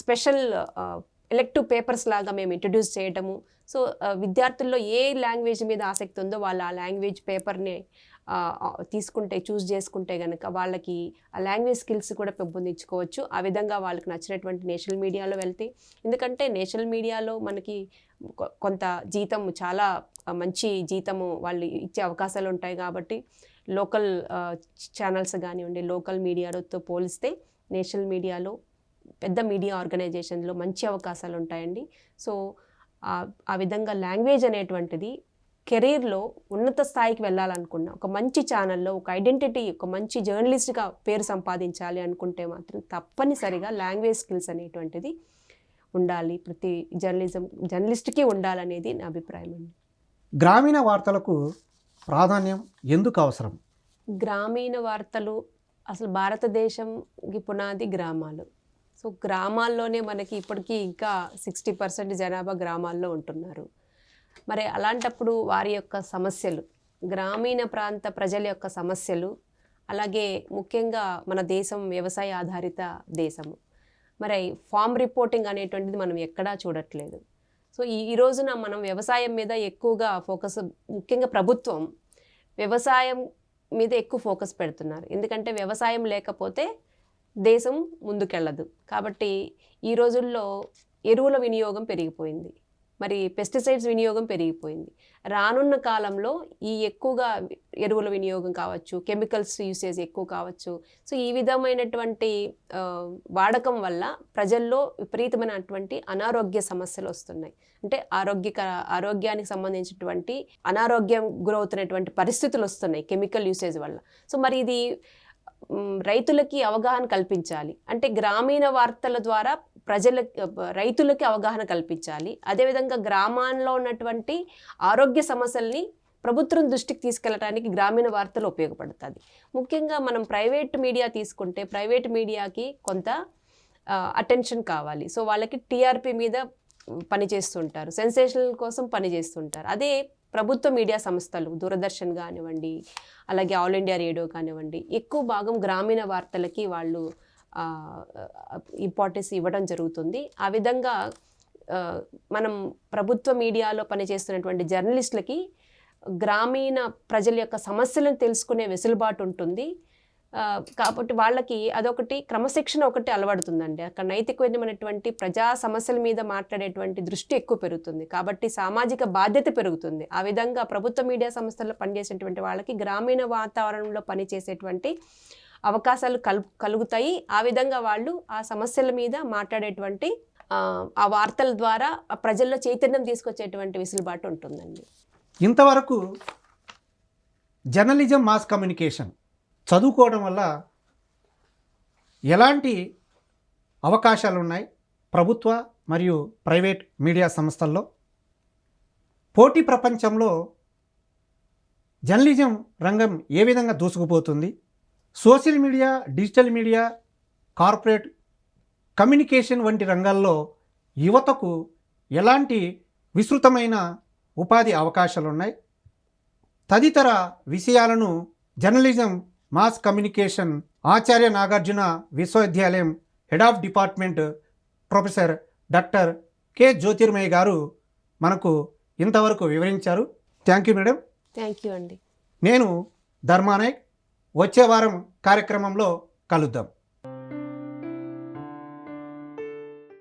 స్పెషల్ ఎలెక్టివ్ పేపర్స్ లాగా మేము ఇంట్రడ్యూస్ చేయటము. సో విద్యార్థుల్లో ఏ లాంగ్వేజ్ మీద ఆసక్తి ఉందో వాళ్ళు ఆ లాంగ్వేజ్ పేపర్ని చూస్ చేసుకుంటే కనుక వాళ్ళకి ఆ లాంగ్వేజ్ స్కిల్స్ కూడా పెంపొందించుకోవచ్చు. ఆ విధంగా వాళ్ళకి నచ్చినటువంటి నేషనల్ మీడియాలో వెళ్తే, ఎందుకంటే నేషనల్ మీడియాలో మనకి కొంత జీతం చాలా మంచి జీతము వాళ్ళు ఇచ్చే అవకాశాలు ఉంటాయి కాబట్టి లోకల్ ఛానల్స్ కానివ్వండి, లోకల్ మీడియాతో పోలిస్తే నేషనల్ మీడియాలో పెద్ద మీడియా ఆర్గనైజేషన్లో మంచి అవకాశాలు ఉంటాయండి. సో ఆ విధంగా లాంగ్వేజ్ అనేటువంటిది కెరీర్లో ఉన్నత స్థాయికి వెళ్ళాలనుకున్న ఒక మంచి ఛానల్లో ఒక ఐడెంటిటీ, ఒక మంచి జర్నలిస్ట్గా పేరు సంపాదించాలి అనుకుంటే మాత్రం తప్పనిసరిగా లాంగ్వేజ్ స్కిల్స్ అనేటువంటిది ఉండాలి. ప్రతి జర్నలిస్ట్కి ఉండాలనేది నా అభిప్రాయం అండి. గ్రామీణ వార్తలకు ప్రాధాన్యం ఎందుకు అవసరం? గ్రామీణ వార్తలు అసలు భారతదేశంకి పునాది గ్రామాలు. సో గ్రామాల్లోనే మనకి ఇప్పటికీ ఇంకా 60% జనాభా గ్రామాల్లో ఉంటున్నారు. మరి అలాంటప్పుడు వారి యొక్క సమస్యలు, గ్రామీణ ప్రాంత ప్రజల యొక్క సమస్యలు, అలాగే ముఖ్యంగా మన దేశం వ్యవసాయ ఆధారిత దేశము. మరి ఫామ్ రిపోర్టింగ్ అనేటువంటిది మనం ఎక్కడా చూడట్లేదు. సో ఈ రోజున మనం వ్యవసాయం మీద ఎక్కువగా ఫోకస్, ముఖ్యంగా ప్రభుత్వం వ్యవసాయం మీద ఎక్కువ ఫోకస్ పెడుతున్నారు. ఎందుకంటే వ్యవసాయం లేకపోతే దేశం ముందుకెళ్ళదు. కాబట్టి ఈ రోజుల్లో ఎరువుల వినియోగం పెరిగిపోయింది, మరి పెస్టిసైడ్స్ వినియోగం పెరిగిపోయింది. రానున్న కాలంలో ఈ ఎక్కువగా ఎరువుల వినియోగం కావచ్చు, కెమికల్స్ యూసేజ్ ఎక్కువ కావచ్చు. సో ఈ విధమైనటువంటి వాడకం వల్ల ప్రజల్లో విపరీతమైనటువంటి అనారోగ్య సమస్యలు వస్తున్నాయి. అంటే ఆరోగ్యానికి సంబంధించినటువంటి అనారోగ్యం గురవుతున్నటువంటి పరిస్థితులు వస్తున్నాయి కెమికల్ యూసేజ్ వల్ల. సో మరి ఇది రైతులకి అవగాహన కల్పించాలి. అంటే గ్రామీణ వార్తల ద్వారా రైతులకి అవగాహన కల్పించాలి. అదేవిధంగా గ్రామాల్లో ఉన్నటువంటి ఆరోగ్య సమస్యల్ని ప్రభుత్వం దృష్టికి తీసుకెళ్ళడానికి గ్రామీణ వార్తలు ఉపయోగపడుతుంది. ముఖ్యంగా మనం ప్రైవేట్ మీడియా తీసుకుంటే ప్రైవేట్ మీడియాకి కొంత అటెన్షన్ కావాలి. సో వాళ్ళకి టీఆర్పీ మీద పనిచేస్తుంటారు, సెన్సేషనల్ కోసం పనిచేస్తుంటారు. అదే ప్రభుత్వ మీడియా సంస్థలు, దూరదర్శన్ కానివ్వండి, అలాగే ఆల్ ఇండియా రేడియో కానివ్వండి, ఎక్కువ భాగం గ్రామీణ వార్తలకి వాళ్ళు ఇంపార్టెన్స్ ఇవ్వడం జరుగుతుంది. ఆ విధంగా మనం ప్రభుత్వ మీడియాలో పనిచేస్తున్నటువంటి జర్నలిస్టులకి గ్రామీణ ప్రజల యొక్క సమస్యలను తెలుసుకునే వెసులుబాటు ఉంటుంది. కాబట్టి వాళ్ళకి అదొకటి క్రమశిక్షణ ఒకటి అలవడుతుందండి. అక్కడ నైతికమైనటువంటి ప్రజా సమస్యల మీద మాట్లాడేటువంటి దృష్టి ఎక్కువ పెరుగుతుంది. కాబట్టి సామాజిక బాధ్యత పెరుగుతుంది. ఆ విధంగా ప్రభుత్వ మీడియా సంస్థల్లో పనిచేసేటువంటి వాళ్ళకి గ్రామీణ వాతావరణంలో పనిచేసేటువంటి అవకాశాలు కలుగుతాయి. ఆ విధంగా వాళ్ళు ఆ సమస్యల మీద మాట్లాడేటువంటి ఆ వార్తల ద్వారా ప్రజల్లో చైతన్యం తీసుకొచ్చేటువంటి వెసులుబాటు ఉంటుందండి. ఇంతవరకు జర్నలిజం, మాస్ కమ్యూనికేషన్ చదువుకోవడం వల్ల ఎలాంటి అవకాశాలు ఉన్నాయి ప్రభుత్వ మరియు ప్రైవేట్ మీడియా సంస్థల్లో? పోటీ ప్రపంచంలో జర్నలిజం రంగం ఏ విధంగా దూసుకుపోతుంది? Social media, digital media, corporate communication వంటి రంగాల్లో యువతకు ఎలాంటి విస్తృతమైన ఉపాధి అవకాశాలు ఉన్నాయి? తదితర విషయాలను journalism, mass communication Acharya Nagarjuna విశ్వవిద్యాలయం head of department professor doctor K Jyothirmayi గారు మనకు ఇంతవరకు వివరించారు. Thank you madam. Thank you అండి. నేను ధర్మానాయక్. వచ్చే వారం కార్యక్రమంలో కలుద్దాం.